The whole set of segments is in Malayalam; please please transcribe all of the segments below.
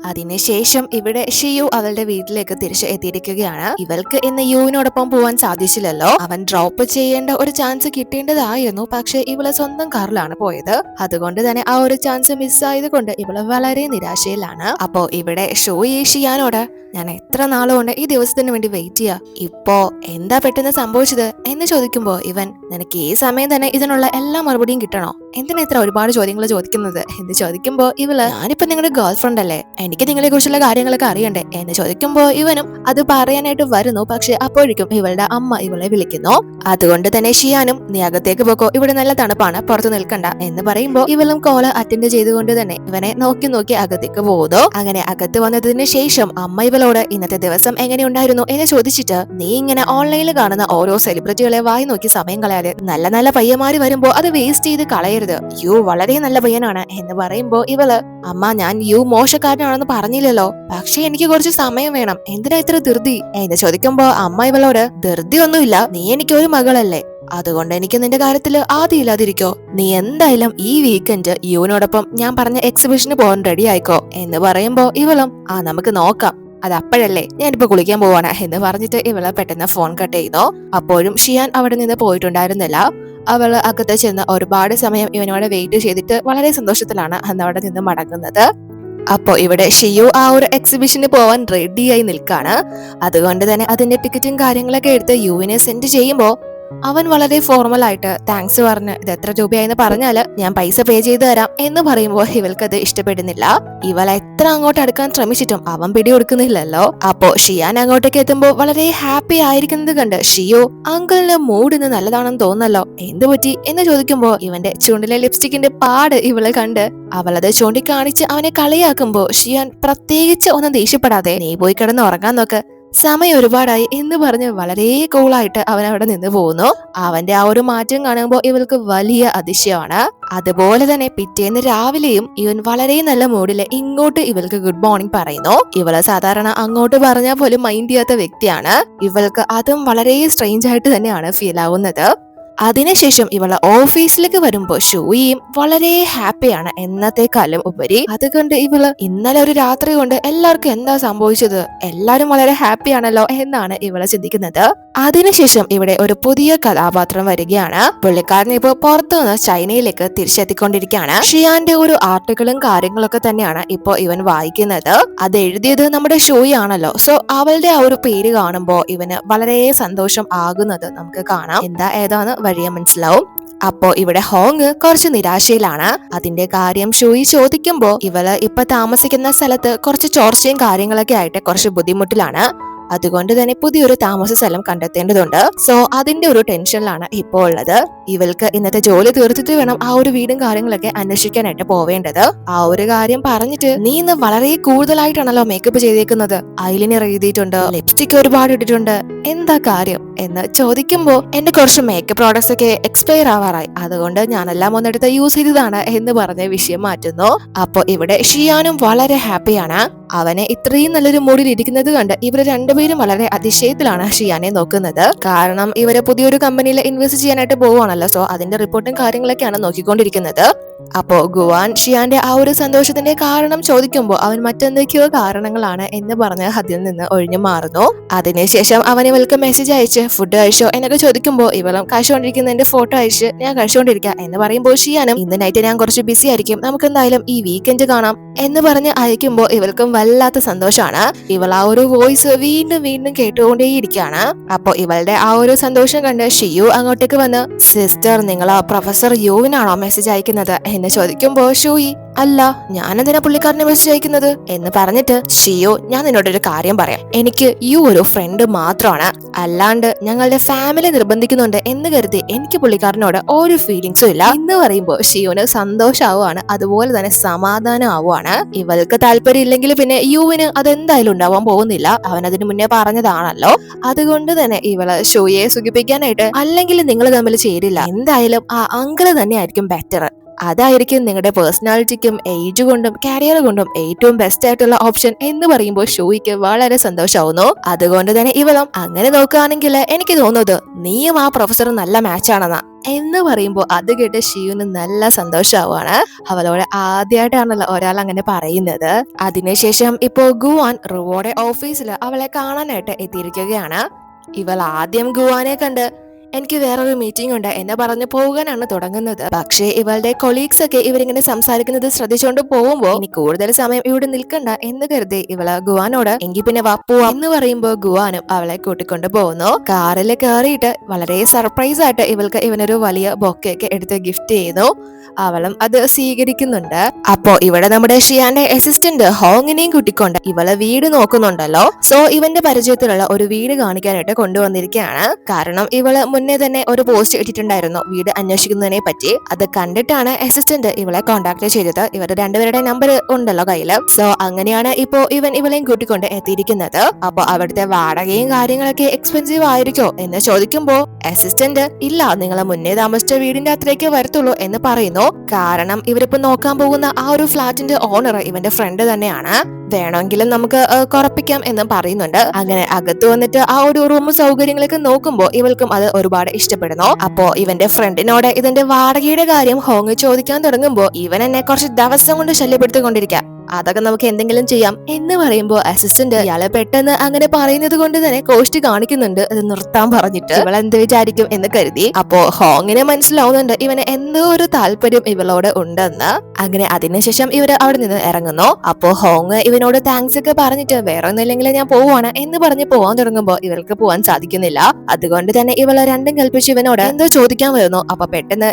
അതിനുശേഷം ഇവിടെ ഷിയു അവളുടെ വീട്ടിലേക്ക് തിരിച്ചു എത്തിയിരിക്കുകയാണ്. ഇവൾക്ക് ഇന്ന് യുവിനോടൊപ്പം പോവാൻ സാധിച്ചില്ലല്ലോ. അവൻ ഡ്രോപ്പ് ചെയ്യേണ്ട ഒരു ചാൻസ് കിട്ടേണ്ടതായിരുന്നു. പക്ഷെ ഇവള് സ്വന്തം കാറിലാണ് പോയത്. അതുകൊണ്ട് തന്നെ ആ ഒരു ചാൻസ് മിസ്സായത് കൊണ്ട് ഇവള് വളരെ നിരാശയിലാണ്. അപ്പോ ഇവിടെ ഷോയി ഷിയാനോട് ഞാൻ എത്ര നാളുകൊണ്ട് ഈ ദിവസത്തിന് വേണ്ടി വെയിറ്റ് ചെയ്യാ, ഇപ്പോ എന്താ പെട്ടെന്ന് സംഭവിച്ചത് എന്ന് ചോദിക്കുമ്പോ ഇവൻ നിനക്ക് ഈ സമയം തന്നെ ഇതിനുള്ള എല്ലാ മറുപടിയും കിട്ടണോ, എന്തിനാ ഇത്ര ഒരുപാട് ചോദ്യങ്ങൾ ചോദിക്കുന്നത് എന്ന് ചോദിക്കുമ്പോ ഇവള് ഞാനിപ്പോ നിങ്ങളുടെ ഗേൾ ഫ്രണ്ട് അല്ലേ, എനിക്ക് നിങ്ങളെ കുറിച്ചുള്ള കാര്യങ്ങളൊക്കെ അറിയണ്ടേ എന്ന് ചോദിക്കുമ്പോ ഇവനും അത് പറയാനായിട്ട് വരുന്നു. പക്ഷെ അപ്പോഴേക്കും ഇവളുടെ അമ്മ ഇവളെ വിളിക്കുന്നു. അതുകൊണ്ട് തന്നെ ഷിയാനും നീ അകത്തേക്ക് പോക്കോ, ഇവിടെ നല്ല തണുപ്പാണ്, പുറത്തു നിൽക്കണ്ട എന്ന് പറയുമ്പോ ഇവളും കോള് അറ്റൻഡ് ചെയ്തുകൊണ്ട് തന്നെ ഇവനെ നോക്കി നോക്കി അകത്തേക്ക് പോകുന്നു. അങ്ങനെ അകത്ത് വന്നതിന് ശേഷം അമ്മ ഇവളോട് ഇന്നത്തെ ദിവസം എങ്ങനെയുണ്ടായിരുന്നു എന്ന് ചോദിച്ചിട്ട് നീ ഇങ്ങനെ ഓൺലൈനിൽ കാണുന്ന ഓരോ സെലിബ്രിറ്റികളെ വായി നോക്കി സമയം കളയാതെ നല്ല നല്ല പയ്യന്മാര് വരുമ്പോ അത് വേസ്റ്റ് ചെയ്ത് കളയരുത്, യു വളരെ നല്ല പയ്യനാണ് എന്ന് പറയുമ്പോ ഇവള് അമ്മ ഞാൻ യു മോശക്കാരനാണെന്ന് പറഞ്ഞില്ലല്ലോ, പക്ഷെ എനിക്ക് കുറച്ച് സമയം വേണം, എന്തിനാ ഇത്ര ധൃതി എന്ന് ചോദിക്കുമ്പോ അമ്മ ഇവളോട് ധൃതി ഒന്നുമില്ല, നീ എനിക്ക് ഒരു മകളല്ലേ, അതുകൊണ്ട് എനിക്ക് നിന്റെ കാര്യത്തില് ആദ്യം ഇല്ലാതിരിക്കോ, നീ എന്തായാലും ഈ വീക്കെൻഡ് യുവിനോടൊപ്പം ഞാൻ പറഞ്ഞ എക്സിബിഷന് പോകാൻ റെഡി ആയിക്കോ എന്ന് പറയുമ്പോ ഇവളും നമുക്ക് നോക്കാം, അത് അപ്പോഴല്ലേ ഞാനിപ്പോ കുളിക്കാൻ പോവാണ് എന്ന് പറഞ്ഞിട്ട് ഇവള് പെട്ടെന്ന് ഫോൺ കട്ട് ചെയ്യുന്നു. അപ്പോഴും ഷിയാൻ അവിടെ നിന്ന് പോയിട്ടുണ്ടായിരുന്നില്ല. അവള് അകത്ത് ചെന്ന് ഒരുപാട് സമയം ഇവനോട് വെയിറ്റ് ചെയ്തിട്ട് വളരെ സന്തോഷത്തിലാണ് അന്ന് അവിടെ നിന്ന് മടങ്ങുന്നത്. അപ്പോ ഇവിടെ ഷിയു ആ ഒരു എക്സിബിഷന് പോവാൻ റെഡിയായി നിൽക്കാണ്. അതുകൊണ്ട് തന്നെ അതിന്റെ ടിക്കറ്റും കാര്യങ്ങളൊക്കെ എടുത്ത് യുവിനെ സെൻഡ് ചെയ്യുമ്പോ അവൻ വളരെ ഫോർമൽ ആയിട്ട് താങ്ക്സ് പറഞ്ഞ് ഇത് എത്ര രൂപയായെന്ന് പറഞ്ഞാല് ഞാൻ പൈസ പേ ചെയ്ത് തരാം എന്ന് പറയുമ്പോൾ ഇവൾക്കത് ഇഷ്ടപ്പെടുന്നില്ല. ഇവൾ എത്ര അങ്ങോട്ട് അടുക്കാൻ ശ്രമിച്ചിട്ടും അവൻ പിടികൊടുക്കുന്നില്ലല്ലോ. അപ്പോ ഷിയാൻ അങ്ങോട്ടേക്ക് എത്തുമ്പോൾ വളരെ ഹാപ്പി ആയിരിക്കുന്നത് കണ്ട് ഷിയു അങ്കിളിന് മൂഡ് ഇന്ന് നല്ലതാണെന്ന് തോന്നല്ലോ, എന്ത് പറ്റി എന്ന് ചോദിക്കുമ്പോ ഇവന്റെ ചുണ്ടിലെ ലിപ്സ്റ്റിക്കിന്റെ പാട് ഇവള് കണ്ട് അവളത് ചൂണ്ടിക്കാണിച്ച് അവനെ കളിയാക്കുമ്പോ ഷിയാൻ പ്രത്യേകിച്ച് ഒന്നും ദേഷ്യപ്പെടാതെ നീ പോയി കിടന്ന് ഉറങ്ങാൻ നോക്ക്, സമയം ഒരുപാടായി എന്ന് പറഞ്ഞ് വളരെ കൂളായിട്ട് അവൻ അവിടെ നിന്ന് പോകുന്നു. അവന്റെ ആ ഒരു മാറ്റം കാണുമ്പോൾ ഇവൾക്ക് വലിയ അതിശയമാണ്. അതുപോലെ തന്നെ പിറ്റേന്ന് രാവിലെയും ഇവൻ വളരെ നല്ല മൂഡില് ഇങ്ങോട്ട് ഇവൾക്ക് ഗുഡ് മോർണിംഗ് പറയുന്നു. ഇവള് സാധാരണ അങ്ങോട്ട് പറഞ്ഞാൽ പോലും മൈൻഡ് ചെയ്യാത്ത വ്യക്തിയാണ്. ഇവൾക്ക് അതും വളരെ സ്ട്രേഞ്ച് ആയിട്ട് തന്നെയാണ് ഫീൽ ആവുന്നത്. അതിനുശേഷം ഇവള് ഓഫീസിലേക്ക് വരുമ്പോ ഷൂയിയും വളരെ ഹാപ്പിയാണ് എന്നത്തെക്കാളും ഉപരി. അതുകൊണ്ട് ഇവള് ഇന്നലെ ഒരു രാത്രി കൊണ്ട് എല്ലാവർക്കും എന്താ സംഭവിച്ചത്, എല്ലാരും വളരെ ഹാപ്പിയാണല്ലോ എന്നാണ് ഇവള് ചിന്തിക്കുന്നത്. അതിനുശേഷം ഇവിടെ ഒരു പുതിയ കഥാപാത്രം വരികയാണ്. പുള്ളിക്കാരൻ ഇപ്പോ പുറത്തു നിന്ന് ചൈനയിലേക്ക് തിരിച്ചെത്തിക്കൊണ്ടിരിക്കുകയാണ്. ഷിയാന്റെ ഒരു ആർട്ടിക്കിളും കാര്യങ്ങളൊക്കെ തന്നെയാണ് ഇപ്പോ ഇവൻ വായിക്കുന്നത്. അത് എഴുതിയത് നമ്മുടെ ഷൂയി ആണല്ലോ. സോ അവളുടെ ആ ഒരു പേര് കാണുമ്പോ ഇവന് വളരെ സന്തോഷം ആകുന്നത് നമുക്ക് കാണാം. എന്താ ഏതാണ് വഴിയെ മനസ്സിലാവും. അപ്പോ ഇവിടെ ഹോങ് കുറച്ച് നിരാശയിലാണ്. അതിന്റെ കാര്യം ഷൂയി ചോദിക്കുമ്പോ ഇവള് ഇപ്പൊ താമസിക്കുന്ന സ്ഥലത്ത് കുറച്ച് ചോർച്ചയും കാര്യങ്ങളൊക്കെ ആയിട്ട് കുറച്ച് ബുദ്ധിമുട്ടിലാണ്. അതുകൊണ്ട് തന്നെ പുതിയൊരു താമസ സ്ഥലം കണ്ടെത്തേണ്ടതുണ്ട്. സോ അതിന്റെ ഒരു ടെൻഷനിലാണ് ഇപ്പോൾ ഉള്ളത്. ഇവൾക്ക് ഇന്നത്തെ ജോലി തീർത്തിട്ട് വേണം ആ ഒരു വീടും കാര്യങ്ങളൊക്കെ അന്വേഷിക്കാനായിട്ട് പോവേണ്ടത്. ആ ഒരു കാര്യം പറഞ്ഞിട്ട് നീ ഇന്ന് വളരെ കൂടുതലായിട്ടാണല്ലോ മേക്കപ്പ് ചെയ്തേക്കുന്നത്, ഐലൈനർ എഴുതിയിട്ടുണ്ട്, ലിപ്സ്റ്റിക് ഒരുപാട് ഇട്ടിട്ടുണ്ട്, എന്താ കാര്യം എന്ന് ചോദിക്കുമ്പോ എന്റെ കുറച്ച് മേക്കപ്പ് പ്രോഡക്ട്സ് ഒക്കെ എക്സ്പയർ ആവാറായി, അതുകൊണ്ട് ഞാനെല്ലാം ഒന്നെടുത്ത് യൂസ് ചെയ്തതാണ് എന്ന് പറഞ്ഞ വിഷയം മാറ്റുന്നു. അപ്പൊ ഇവിടെ ഷിയാനും വളരെ ഹാപ്പിയാണ്. അവനെ ഇത്രയും നല്ലൊരു മൂഡിൽ ഇരിക്കുന്നത് കണ്ട് ഇവര് രണ്ടുപേരും വളരെ അതിശയത്തിലാണ് ഷിയാനെ നോക്കുന്നത്. കാരണം ഇവര് പുതിയൊരു കമ്പനിയിൽ ഇൻവെസ്റ്റ് ചെയ്യാനായിട്ട് പോവുകയാണല്ലോ. സോ അതിന്റെ റിപ്പോർട്ടും കാര്യങ്ങളൊക്കെയാണ് നോക്കിക്കൊണ്ടിരിക്കുന്നത്. അപ്പോ ഗുവാൻ ഷിയാന്റെ ആ ഒരു സന്തോഷത്തിന്റെ കാരണം ചോദിക്കുമ്പോൾ അവൻ മറ്റെന്തൊക്കെയോ കാരണങ്ങളാണ് എന്ന് പറഞ്ഞ് അതിൽ നിന്ന് ഒഴിഞ്ഞു മാറുന്നു. അതിനുശേഷം അവൻ ഇവൾക്ക് മെസ്സേജ് അയച്ച് ഫുഡ് കഴിച്ചോ എന്നൊക്കെ ചോദിക്കുമ്പോൾ ഇവളും കഴിച്ചുകൊണ്ടിരിക്കുന്നതിന്റെ ഫോട്ടോ അയച്ച് ഞാൻ കഴിച്ചുകൊണ്ടിരിക്കുക എന്ന് പറയുമ്പോൾ ഷിയാനും ഇന്ന് നൈറ്റ് ഞാൻ കുറച്ച് ബിസി ആയിരിക്കും, നമുക്ക് എന്തായാലും ഈ വീക്കെൻഡ് കാണാം എന്ന് പറഞ്ഞ് അയക്കുമ്പോൾ ഇവൾക്കും വല്ലാത്ത സന്തോഷമാണ്. ഇവൾ ആ ഒരു വോയിസ് വീണ്ടും വീണ്ടും കേട്ടുകൊണ്ടേയിരിക്കുകയാണ്. അപ്പൊ ഇവളുടെ ആ ഒരു സന്തോഷം കണ്ട് ഷിയു അങ്ങോട്ടേക്ക് വന്ന് സിസ്റ്റർ നിങ്ങൾ ആ പ്രൊഫസർ യുവിനാണോ മെസ്സേജ് അയക്കുന്നത് എന്ന് ചോദിക്കുമ്പോ ഷൂയി അല്ല ഞാനെന്തിനാ പുള്ളിക്കാരനെ മെസ്സേജ് അയക്കുന്നത് എന്ന് പറഞ്ഞിട്ട് ഷിയോ ഞാൻ നിന്നോടൊരു കാര്യം പറയാം, എനിക്ക് യു ഒരു ഫ്രണ്ട് മാത്രമാണ്, അല്ലാണ്ട് ഞങ്ങളുടെ ഫാമിലി നിർബന്ധിക്കുന്നുണ്ട് എന്ന് കരുതി എനിക്ക് പുള്ളിക്കാരനോട് ഒരു ഫീലിങ്സും ഇല്ല എന്ന് പറയുമ്പോ ഷിയോന് സന്തോഷമാവുകയാണ്. അതുപോലെ തന്നെ സമാധാനം ആവുകയാണ്. ഇവൾക്ക് താല്പര്യം ഇല്ലെങ്കിൽ പിന്നെ യുവിന് അതെന്തായാലും ഉണ്ടാവാൻ പോകുന്നില്ല, അവൻ അതിനു മുന്നേ പറഞ്ഞതാണല്ലോ. അതുകൊണ്ട് തന്നെ ഇവള് ഷോയെ സുഖിപ്പിക്കാനായിട്ട് അല്ലെങ്കിൽ നിങ്ങൾ തമ്മിൽ ചേരില്ല, എന്തായാലും ആ അങ്കിള് തന്നെയായിരിക്കും ബെറ്റർ, അതായിരിക്കും നിങ്ങളുടെ പേഴ്സണാലിറ്റിക്കും ഏജ് കൊണ്ടും കരിയർ കൊണ്ടും ഏറ്റവും ബെസ്റ്റ് ആയിട്ടുള്ള ഓപ്ഷൻ എന്ന് പറയുമ്പോൾ ഷൂയിക്ക് വളരെ സന്തോഷമാവുന്നു. അതുകൊണ്ട് തന്നെ ഇവളും അങ്ങനെ നോക്കുകയാണെങ്കിൽ എനിക്ക് തോന്നുന്നത് നീയും ആ പ്രൊഫസറും നല്ല മാച്ച് ആണെന്നാ എന്ന് പറയുമ്പോൾ അത് കേട്ട് ഷിയുന് നല്ല സന്തോഷമാവാണ്. അവളോട് ആദ്യമായിട്ടാണല്ലോ ഒരാൾ അങ്ങനെ പറയുന്നത്. അതിനുശേഷം ഇപ്പോ ഗുവാൻ റുവോയുടെ ഓഫീസിൽ അവളെ കാണാനായിട്ട് എത്തിയിരിക്കുകയാണ്. ഇവൾ ആദ്യം ഗുവാനെ കണ്ട് എനിക്ക് വേറൊരു മീറ്റിംഗ് ഉണ്ട് എന്ന് പറഞ്ഞ് പോകാനാണ് തുടങ്ങുന്നത്. പക്ഷേ ഇവളുടെ കൊളീഗ്സ് ഒക്കെ ഇവരിങ്ങനെ സംസാരിക്കുന്നത് ശ്രദ്ധിച്ചുകൊണ്ട് പോകുമ്പോ ഇനി കൂടുതൽ സമയം ഇവിടെ നിൽക്കണ്ട എന്ന് കരുതി ഇവള് ഗുവാനോട് എങ്കിൽ പിന്നെ വാ പോവാം എന്ന് പറയുമ്പോ ഗുവാനും അവളെ കൂട്ടിക്കൊണ്ട് പോകുന്നു. കാറിൽ കയറിയിട്ട് വളരെ സർപ്രൈസ് ആയിട്ട് ഇവൾക്ക് ഇവനൊരു വലിയ ബൊക്കെയൊക്കെ എടുത്ത് ഗിഫ്റ്റ് ചെയ്യുന്നു. അവളും അത് സ്വീകരിക്കുന്നുണ്ട്. അപ്പോ ഇവിടെ നമ്മുടെ ഷിയാന്റെ അസിസ്റ്റന്റ് ഹോങ്ങിനെയും കൂട്ടിക്കൊണ്ട് ഇവള് വീട് നോക്കുന്നുണ്ടല്ലോ. സോ ഇവന്റെ പരിചയത്തിലുള്ള ഒരു വീട് കാണിക്കാനായിട്ട് കൊണ്ടുവന്നിരിക്കുകയാണ്. കാരണം ഇവള് മുന്നേ തന്നെ ഒരു പോസ്റ്റ് ഇട്ടിട്ടുണ്ടായിരുന്നു വീട് അന്വേഷിക്കുന്നതിനെ പറ്റി. അത് കണ്ടിട്ടാണ് അസിസ്റ്റന്റ് ഇവളെ കോണ്ടാക്ട് ചെയ്തത്. ഇവരുടെ രണ്ടുപേരുടെ നമ്പർ ഉണ്ടല്ലോ കയ്യില്. സോ അങ്ങനെയാണ് ഇപ്പോ ഇവളെയും കൂട്ടിക്കൊണ്ട് എത്തിയിരിക്കുന്നത്. അപ്പൊ അവിടുത്തെ വാടകയും കാര്യങ്ങളൊക്കെ എക്സ്പെൻസീവ് ആയിരിക്കോ എന്ന് ചോദിക്കുമ്പോ അസിസ്റ്റന്റ് ഇല്ല, നിങ്ങളെ മുന്നേ താമസിച്ച വീടിന്റെ അത്രയ്ക്ക് വരത്തുള്ളൂ എന്ന് പറയുന്നു. കാരണം ഇവരിപ്പോ നോക്കാൻ പോകുന്ന ആ ഒരു ഫ്ലാറ്റിന്റെ ഓണർ ഇവന്റെ ഫ്രണ്ട് തന്നെയാണ്. വേണമെങ്കിലും നമുക്ക് കുറപ്പിക്കാം എന്നും പറയുന്നുണ്ട്. അങ്ങനെ അകത്ത് വന്നിട്ട് ആ ഒരു റൂം സൗകര്യങ്ങളൊക്കെ നോക്കുമ്പോ ഇവൾക്കും അത് ഒരുപാട് ഇഷ്ടപ്പെടുന്നു. അപ്പോ ഇവന്റെ ഫ്രണ്ടിനോട് ഇതിന്റെ വാടകയുടെ കാര്യം ഹോങ് ചോദിക്കാൻ തുടങ്ങുമ്പോ ഇവൻ എന്നെ കുറച്ച് ദിവസം കൊണ്ട് ശല്യപ്പെടുത്തിക്കൊണ്ടിരിക്കാം, അതൊക്കെ നമുക്ക് എന്തെങ്കിലും ചെയ്യാം എന്ന് പറയുമ്പോ അസിസ്റ്റന്റ് ഇയാളെ പെട്ടെന്ന് അങ്ങനെ പറയുന്നത് കൊണ്ട് തന്നെ കോസ്റ്റ് കാണിക്കുന്നുണ്ട് അത് നിർത്താൻ പറഞ്ഞിട്ട്. ഇവൾ എന്ത് വിചാരിക്കും എന്ന് കരുതി. അപ്പോ ഹോങ്ങിനെ മനസ്സിലാവുന്നുണ്ട് ഇവന് എന്തോ ഒരു താല്പര്യം ഇവളോട് ഉണ്ടെന്ന്. അങ്ങനെ അതിനുശേഷം ഇവര് അവിടെ നിന്ന് ഇറങ്ങുന്നു. അപ്പോ ഹോങ് ഇവനോട് താങ്ക്സ് ഒക്കെ പറഞ്ഞിട്ട് വേറെ ഒന്നുമില്ലെങ്കിൽ ഞാൻ പോവാണ് എന്ന് പറഞ്ഞ് പോവാൻ തുടങ്ങുമ്പോ ഇവൾക്ക് പോവാൻ സാധിക്കുന്നില്ല. അതുകൊണ്ട് തന്നെ ഇവള് രണ്ടും കൽപ്പിച്ച് ഇവനോട് എന്തോ ചോദിക്കാൻ വരുന്നു. അപ്പൊ പെട്ടെന്ന്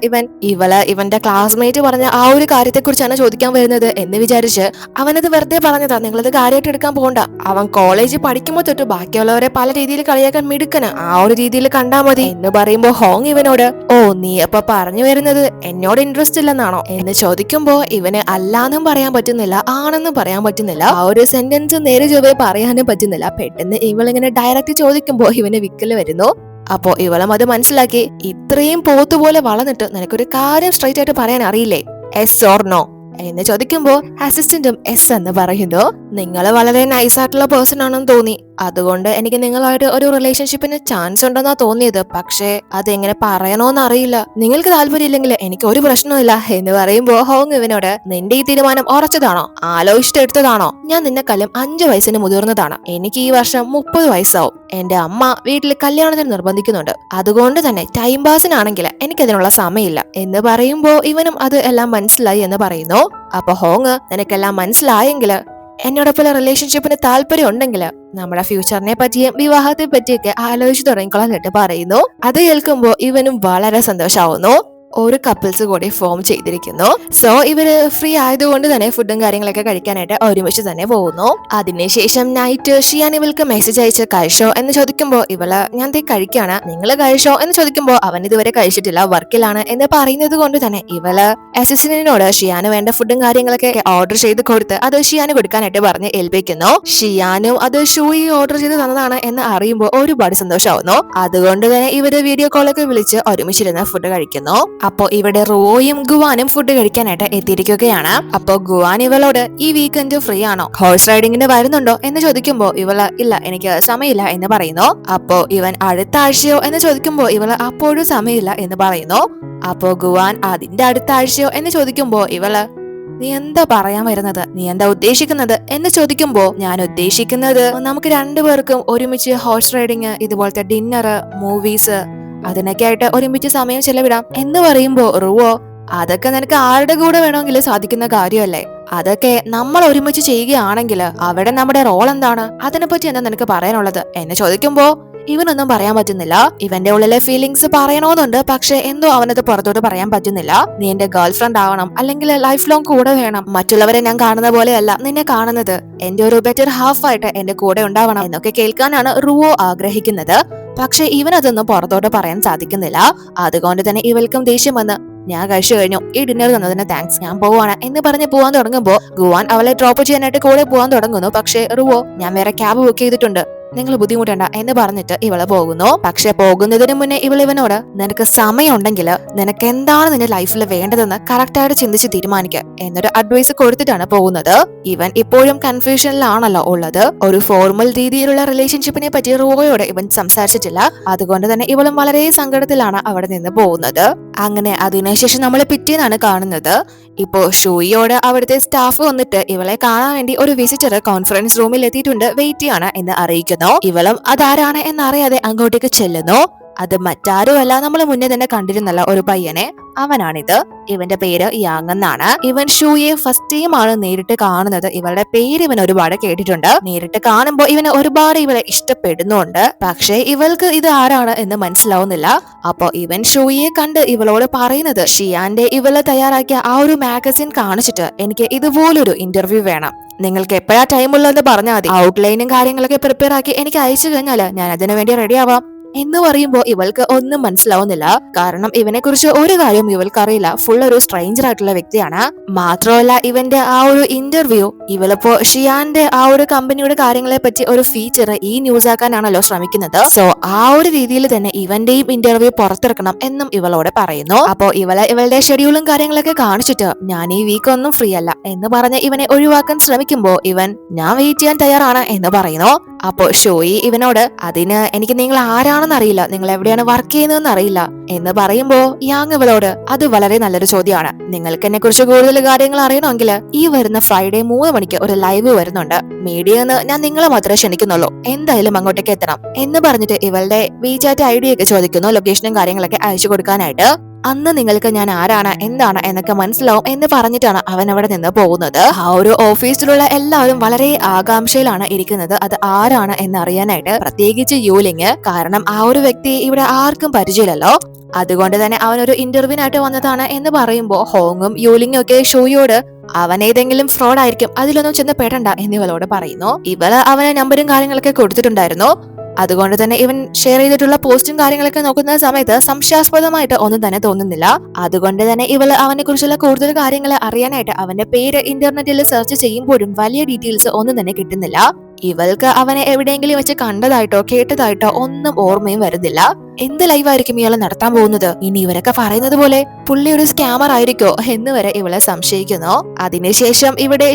ഇവന്റെ ക്ലാസ്മേറ്റ് പറഞ്ഞ ആ ഒരു കാര്യത്തെ കുറിച്ചാണ് ചോദിക്കാൻ വരുന്നത് എന്ന് വിചാരിച്ച് അവനത് വെറുതെ പറഞ്ഞതാ, നിങ്ങളത് കാര്യമായിട്ട് എടുക്കാൻ പോകണ്ട. അവൻ കോളേജ് പഠിക്കുമ്പോ തൊട്ട് ബാക്കിയുള്ളവരെ പല രീതിയിൽ കളിയാക്കാൻ മിടുക്കന്, ആ ഒരു രീതിയിൽ കണ്ടാ മതി എന്ന് പറയുമ്പോ ഹോങ് ഇവനോട് ഓ നീ അപ്പൊ പറഞ്ഞു വരുന്നത് എന്നോട് ഇൻട്രസ്റ്റ് ഇല്ലെന്നാണോ എന്ന് ചോദിക്കുമ്പോ ഇവന് അല്ലാന്നും പറയാൻ പറ്റുന്നില്ല, ആണെന്നും പറയാൻ പറ്റുന്നില്ല. ആ ഒരു സെന്റൻസ് നേരെ ചൊവ്വേ പറയാനും പറ്റുന്നില്ല. പെട്ടെന്ന് ഇവളിങ്ങനെ ഡയറക്റ്റ് ചോദിക്കുമ്പോ ഇവന് വിക്കല് വരുന്നു. അപ്പോ ഇവളും അത് മനസ്സിലാക്കി, ഇത്രയും പോത്തുപോലെ വളർന്നിട്ട് നിനക്കൊരു കാര്യം സ്ട്രൈറ്റ് ആയിട്ട് പറയാൻ അറിയില്ലേ, എസ് ഓർ നോ എന്ന് ചോദിക്കുമ്പോ അസിസ്റ്റന്റും എസ് എന്ന് പറയുന്നു. നിങ്ങൾ വളരെ നൈസായിട്ടുള്ള പേഴ്സൺ ആണെന്ന് തോന്നി, അതുകൊണ്ട് എനിക്ക് നിങ്ങളുമായിട്ട് ഒരു റിലേഷൻഷിപ്പിന് ചാൻസ് ഉണ്ടെന്നാ തോന്നിയത്. പക്ഷേ അതെങ്ങനെ പറയണോന്ന് അറിയില്ല. നിങ്ങൾക്ക് താല്പര്യമില്ലെങ്കിൽ എനിക്ക് ഒരു പ്രശ്നമില്ല എന്ന് പറയുമ്പോ ഹോങ് ഇവനോട് നിന്റെ ഈ തീരുമാനം ഉറച്ചതാണോ, ആലോചിച്ചിട്ട് എടുത്തതാണോ? ഞാൻ നിന്നെക്കാളും 5 വയസ്സിന് മുതിർന്നതാണ്. എനിക്ക് ഈ വർഷം 30 വയസ്സാവും. എന്റെ അമ്മ വീട്ടിൽ കല്യാണത്തിന് നിർബന്ധിക്കുന്നുണ്ട്. അതുകൊണ്ട് തന്നെ ടൈം പാസിനാണെങ്കിൽ എനിക്കതിനുള്ള സമയമില്ല എന്ന് പറയുമ്പോ ഇവനും അത് എല്ലാം മനസ്സിലായി എന്ന് പറയുന്നു. അപ്പൊ ഹോങ് നിനക്കെല്ലാം മനസ്സിലായെങ്കിൽ എന്നോടൊപ്പം റിലേഷൻഷിപ്പിന് താല്പര്യം ഉണ്ടെങ്കിൽ നമ്മുടെ ഫ്യൂച്ചറിനെ പറ്റിയും വിവാഹത്തെ പറ്റിയൊക്കെ ആലോചിച്ചു തുടങ്ങിക്കൊള്ളാൻ പറയുന്നു. അത് കേൾക്കുമ്പോ ഇവനും വളരെ സന്തോഷാവുന്നു. ഒരു കപ്പിൾസ് കൂടി ഫോം ചെയ്തിരിക്കുന്നു. സോ ഇവര് ഫ്രീ ആയതുകൊണ്ട് തന്നെ ഫുഡും കാര്യങ്ങളൊക്കെ കഴിക്കാനായിട്ട് ഒരുമിച്ച് തന്നെ പോകുന്നു. അതിനുശേഷം നൈറ്റ് ഷിയാൻ ഇവൾക്ക് മെസ്സേജ് അയച്ച് കഴിച്ചോ എന്ന് ചോദിക്കുമ്പോ ഇവള് ഞാൻ കഴിക്കാണ്, നിങ്ങൾ കഴിച്ചോ എന്ന് ചോദിക്കുമ്പോ അവൻ ഇതുവരെ കഴിച്ചിട്ടില്ല, വർക്കിലാണ് എന്ന് പറയുന്നത് കൊണ്ട് തന്നെ ഇവള് അസിസ്റ്റന്റിനോട് ഷിയാന് വേണ്ട ഫുഡും കാര്യങ്ങളൊക്കെ ഓർഡർ ചെയ്ത് കൊടുത്ത് അത് ഷിയാന് കൊടുക്കാനായിട്ട് പറഞ്ഞ് ഏൽപ്പിക്കുന്നു. ഷിയാനും അത് ഷൂയി ഓർഡർ ചെയ്ത് തന്നതാണ് എന്ന് അറിയുമ്പോൾ ഒരുപാട് സന്തോഷമാവുന്നു. അതുകൊണ്ട് തന്നെ ഇവര് വീഡിയോ കോളൊക്കെ വിളിച്ച് ഒരുമിച്ചിരുന്ന് ഫുഡ് കഴിക്കുന്നു. അപ്പോ ഇവിടെ റോയും ഗുവാനും ഫുഡ് കഴിക്കാനായിട്ട് എത്തിയിരിക്കുകയാണ്. അപ്പോ ഗുവാൻ ഇവളോട് ഈ വീക്കെൻഡ് ഫ്രീ ആണോ, ഹോഴ്സ് റൈഡിങ്ങിന് വരുന്നുണ്ടോ എന്ന് ചോദിക്കുമ്പോ ഇവള് ഇല്ല എനിക്ക് സമയമില്ല എന്ന് പറയുന്നു. അപ്പോ ഇവൻ അടുത്ത ആഴ്ചയോ എന്ന് ചോദിക്കുമ്പോ ഇവള് അപ്പോഴും സമയമില്ല എന്ന് പറയുന്നു. അപ്പോ ഗുവാൻ അതിന്റെ അടുത്ത ആഴ്ചയോ എന്ന് ചോദിക്കുമ്പോ ഇവള് നീ എന്താ പറയാൻ വരുന്നത്, നീ എന്താ ഉദ്ദേശിക്കുന്നത് എന്ന് ചോദിക്കുമ്പോ ഞാൻ ഉദ്ദേശിക്കുന്നത് നമുക്ക് രണ്ടുപേർക്കും ഒരുമിച്ച് ഹോഴ്സ് റൈഡിങ്, ഇതുപോലത്തെ ഡിന്നർ, മൂവീസ് അതിനൊക്കെ ആയിട്ട് ഒരുമിച്ച് സമയം ചെലവിടാം എന്ന് പറയുമ്പോ റുവോ അതൊക്കെ നിനക്ക് ആരുടെ കൂടെ വേണമെങ്കിലും സാധിക്കുന്ന കാര്യമല്ലേ, അതൊക്കെ നമ്മൾ ഒരുമിച്ച് ചെയ്യുകയാണെങ്കിൽ അവിടെ നമ്മുടെ റോൾ എന്താണ്, അതിനെപ്പറ്റി എന്താ നിനക്ക് പറയാനുള്ളത് എന്ന് ചോദിക്കുമ്പോ ഇവനൊന്നും പറയാൻ പറ്റുന്നില്ല. ഇവന്റെ ഉള്ളിലെ ഫീലിങ്സ് പറയണമെന്നുണ്ട്, പക്ഷെ എന്തോ അവനത് പുറത്തോട്ട് പറയാൻ പറ്റുന്നില്ല. നീ എന്റെ ഗേൾ ഫ്രണ്ട് ആവണം, അല്ലെങ്കിൽ ലൈഫ് ലോങ് കൂടെ വേണം, മറ്റുള്ളവരെ ഞാൻ കാണുന്ന പോലെയല്ല നിന്നെ കാണുന്നത്, എന്റെ ഒരു ബെറ്റർ ഹാഫ് ആയിട്ട് എന്റെ കൂടെ ഉണ്ടാവണം എന്നൊക്കെ കേൾക്കാനാണ് റുവോ ആഗ്രഹിക്കുന്നത്. പക്ഷെ ഇവനതൊന്നും പുറത്തോട്ട് പറയാൻ സാധിക്കുന്നില്ല. അതുകൊണ്ട് തന്നെ ഇവൾക്കും ദേഷ്യം വന്ന് ഞാൻ കഴിച്ചു കഴിഞ്ഞു, ഈ ഡിന്നർ തന്നതിന് താങ്ക്സ്, ഞാൻ പോവാണ് എന്ന് പറഞ്ഞ് പോവാൻ തുടങ്ങുമ്പോ ഗുവാൻ അവളെ ഡ്രോപ്പ് ചെയ്യാനായിട്ട് കൂടെ പോവാൻ തുടങ്ങുന്നു. പക്ഷെ റുവോ ഞാൻ വേറെ ക്യാബ് ബുക്ക് ചെയ്തിട്ടുണ്ട്, നിങ്ങൾ ബുദ്ധിമുട്ടണ്ട എന്ന് പറഞ്ഞിട്ട് ഇവള് പോകുന്നു. പക്ഷെ പോകുന്നതിന് മുന്നേ ഇവനോട് നിനക്ക് സമയമുണ്ടെങ്കിൽ നിനക്ക് എന്താണ് നിന്റെ ലൈഫിൽ വേണ്ടതെന്ന് കറക്റ്റായിട്ട് ചിന്തിച്ച് തീരുമാനിക്കുക എന്നൊരു അഡ്വൈസ് കൊടുത്തിട്ടാണ് പോകുന്നത്. ഇവൻ ഇപ്പോഴും കൺഫ്യൂഷനിലാണല്ലോ ഉള്ളത്. ഒരു ഫോർമൽ രീതിയിലുള്ള റിലേഷൻഷിപ്പിനെ പറ്റി റോയോട് ഇവൻ സംസാരിച്ചിട്ടില്ല. അതുകൊണ്ട് തന്നെ ഇവളും വളരെ സങ്കടത്തിലാണ് അവിടെ നിന്ന് പോകുന്നത്. അങ്ങനെ അതിനുശേഷം നമ്മൾ പിറ്റേന്നാണ് കാണുന്നത്. ഇപ്പോ ഷൂയിയോട് അവിടുത്തെ സ്റ്റാഫ് വന്നിട്ട് ഇവളെ കാണാൻ വേണ്ടി ഒരു വിസിറ്റർ കോൺഫറൻസ് റൂമിൽ എത്തിയിട്ടുണ്ട്, വെയിറ്റ് ചെയ്യാണ് എന്ന് അറിയിക്കുന്നു. ഇവളും അതാരാണ് എന്നറിയാതെ അങ്ങോട്ടേക്ക് ചെല്ലുന്നു. അത് മറ്റാരുമല്ല, നമ്മൾ മുന്നേ തന്നെ കണ്ടിരുന്നല്ല ഒരു പയ്യനെ, അവനാണിത്. ഇവന്റെ പേര് യാങ് എന്നാണ്. ഇവൻ ഷൂയെ ഫസ്റ്റ് ടൈം ആണ് നേരിട്ട് കാണുന്നത്. ഇവളുടെ പേര് ഇവൻ ഒരുപാട് കേട്ടിട്ടുണ്ട്. നേരിട്ട് കാണുമ്പോൾ ഇവന് ഒരുപാട് ഇവളെ ഇഷ്ടപ്പെടുന്നുണ്ട്. പക്ഷേ ഇവൾക്ക് ഇത് ആരാണ് എന്ന് മനസ്സിലാവുന്നില്ല. അപ്പൊ ഇവൻ ഷൂയെ കണ്ട് ഇവളോട് പറയുന്നത്, ഷിയാന്റെ ഇവള് തയ്യാറാക്കിയ ആ ഒരു മാഗസിൻ കാണിച്ചിട്ട് എനിക്ക് ഇതുപോലൊരു ഇന്റർവ്യൂ വേണം. നിങ്ങൾക്ക് എപ്പോഴാ ടൈം ഉള്ളതെന്ന് പറഞ്ഞാൽ മതി. ഔട്ട്ലൈനും കാര്യങ്ങളൊക്കെ പ്രിപ്പയർ ആക്കി എനിക്ക് അയച്ചു കഴിഞ്ഞാല് ഞാൻ അതിനു വേണ്ടി റെഡി ആവാം എന്ന് പറയുമ്പോ ഇവൾക്ക് ഒന്നും മനസ്സിലാവുന്നില്ല. കാരണം ഇവനെ കുറിച്ച് ഒരു കാര്യവും ഇവൾക്ക് അറിയില്ല. ഫുൾ ഒരു സ്ട്രേഞ്ചർ ആയിട്ടുള്ള വ്യക്തിയാണ്. മാത്രമല്ല ഇവന്റെ ആ ഒരു ഇന്റർവ്യൂ ഇവളിപ്പോ ഷിയാന്റെ ആ ഒരു കമ്പനിയുടെ കാര്യങ്ങളെ പറ്റി ഒരു ഫീച്ചർ ഈ ന്യൂസ് ആക്കാനാണല്ലോ ശ്രമിക്കുന്നത്. സോ ആ ഒരു രീതിയിൽ തന്നെ ഇവന്റെയും ഇന്റർവ്യൂ പുറത്തിറക്കണം എന്നും ഇവളോട് പറയുന്നു. അപ്പോ ഇവളുടെ ഷെഡ്യൂളും കാര്യങ്ങളൊക്കെ കാണിച്ചിട്ട് ഞാൻ ഈ വീക്ക് ഒന്നും ഫ്രീ അല്ല എന്ന് പറഞ്ഞ് ഇവനെ ഒഴിവാക്കാൻ ശ്രമിക്കുമ്പോ ഇവൻ ഞാൻ വെയിറ്റ് ചെയ്യാൻ തയ്യാറാണ് എന്ന് പറയുന്നു. അപ്പോ ഷോയി ഇവനോട് അതിന് എനിക്ക് നിങ്ങൾ ആരാണെന്ന് അറിയില്ല, നിങ്ങൾ എവിടെയാണ് വർക്ക് ചെയ്യുന്നതെന്ന് അറിയില്ല എന്ന് പറയുമ്പോ യാങ് ഇവളോട് അത് വളരെ നല്ലൊരു ചോദ്യമാണ്. നിങ്ങൾക്ക് എന്നെ കുറിച്ച് കൂടുതൽ കാര്യങ്ങൾ അറിയണമെങ്കിൽ ഈ വരുന്ന ഫ്രൈഡേ 3 മണിക്ക് ഒരു ലൈവ് വരുന്നുണ്ട്. മീഡിയന്ന് ഞാൻ നിങ്ങളെ മാത്രമേ ക്ഷണിക്കുന്നുള്ളൂ, എന്തായാലും അങ്ങോട്ടേക്ക് എത്തണം എന്ന് പറഞ്ഞിട്ട് ഇവളുടെ വിചാറ്റ് ഐഡിയ ഒക്കെ ചോദിക്കുന്നു, ലൊക്കേഷനും കാര്യങ്ങളൊക്കെ അയച്ചു കൊടുക്കാനായിട്ട്. അന്ന് നിങ്ങൾക്ക് ഞാൻ ആരാണ് എന്താണ് എന്നൊക്കെ മനസ്സിലാവും എന്ന് പറഞ്ഞിട്ടാണ് അവൻ അവിടെ നിന്ന് പോകുന്നത്. ആ ഒരു ഓഫീസിലുള്ള എല്ലാവരും വളരെ ആകാംക്ഷയിലാണ് ഇരിക്കുന്നത്, അത് ആരാണ് എന്നറിയാനായിട്ട്. പ്രത്യേകിച്ച് യൂലിങ്, കാരണം ആ ഒരു വ്യക്തി ഇവിടെ ആർക്കും പരിചയമില്ലല്ലോ. അതുകൊണ്ട് തന്നെ അവനൊരു ഇന്റർവ്യൂവിനായിട്ട് വന്നതാണ് എന്ന് പറയുമ്പോ ഹോങ്ങും യൂലിങ്ങും ഒക്കെ ഷോയോട് അവൻ ഏതെങ്കിലും ഫ്രോഡ് ആയിരിക്കും, അതിലൊന്നും ചെന്ന് പെടണ്ട എന്നിവളോട് പറയുന്നു. ഇവള് അവന് നമ്പറും കാര്യങ്ങളൊക്കെ കൊടുത്തിട്ടുണ്ടായിരുന്നു. അതുകൊണ്ട് തന്നെ ഇവൻ ഷെയർ ചെയ്തിട്ടുള്ള പോസ്റ്റും കാര്യങ്ങളൊക്കെ നോക്കുന്ന സമയത്ത് സംശയാസ്പദമായിട്ട് ഒന്നും തന്നെ തോന്നുന്നില്ല. അതുകൊണ്ട് തന്നെ ഇവള് അവനെ കുറിച്ചുള്ള കൂടുതൽ കാര്യങ്ങൾ അറിയാനായിട്ട് അവന്റെ പേര് ഇന്റർനെറ്റിൽ സെർച്ച് ചെയ്യുമ്പോഴും വലിയ ഡീറ്റെയിൽസ് ഒന്നും തന്നെ കിട്ടുന്നില്ല. ഇവൾക്ക് അവനെ എവിടെയെങ്കിലും വെച്ച് കണ്ടതായിട്ടോ കേട്ടതായിട്ടോ ഒന്നും ഓർമ്മയും വരുന്നില്ല. എന്ത് ലൈവായിരിക്കും ഇയാൾ നടത്താൻ പോകുന്നത്? ഇനി ഇവരൊക്കെ പറയുന്നത് പോലെ പുള്ളി ഒരു സ്കാമർ ആയിരിക്കോ എന്ന് വരെ ഇവളെ സംശയിക്കുന്നു. അതിനുശേഷം ഇവിടെ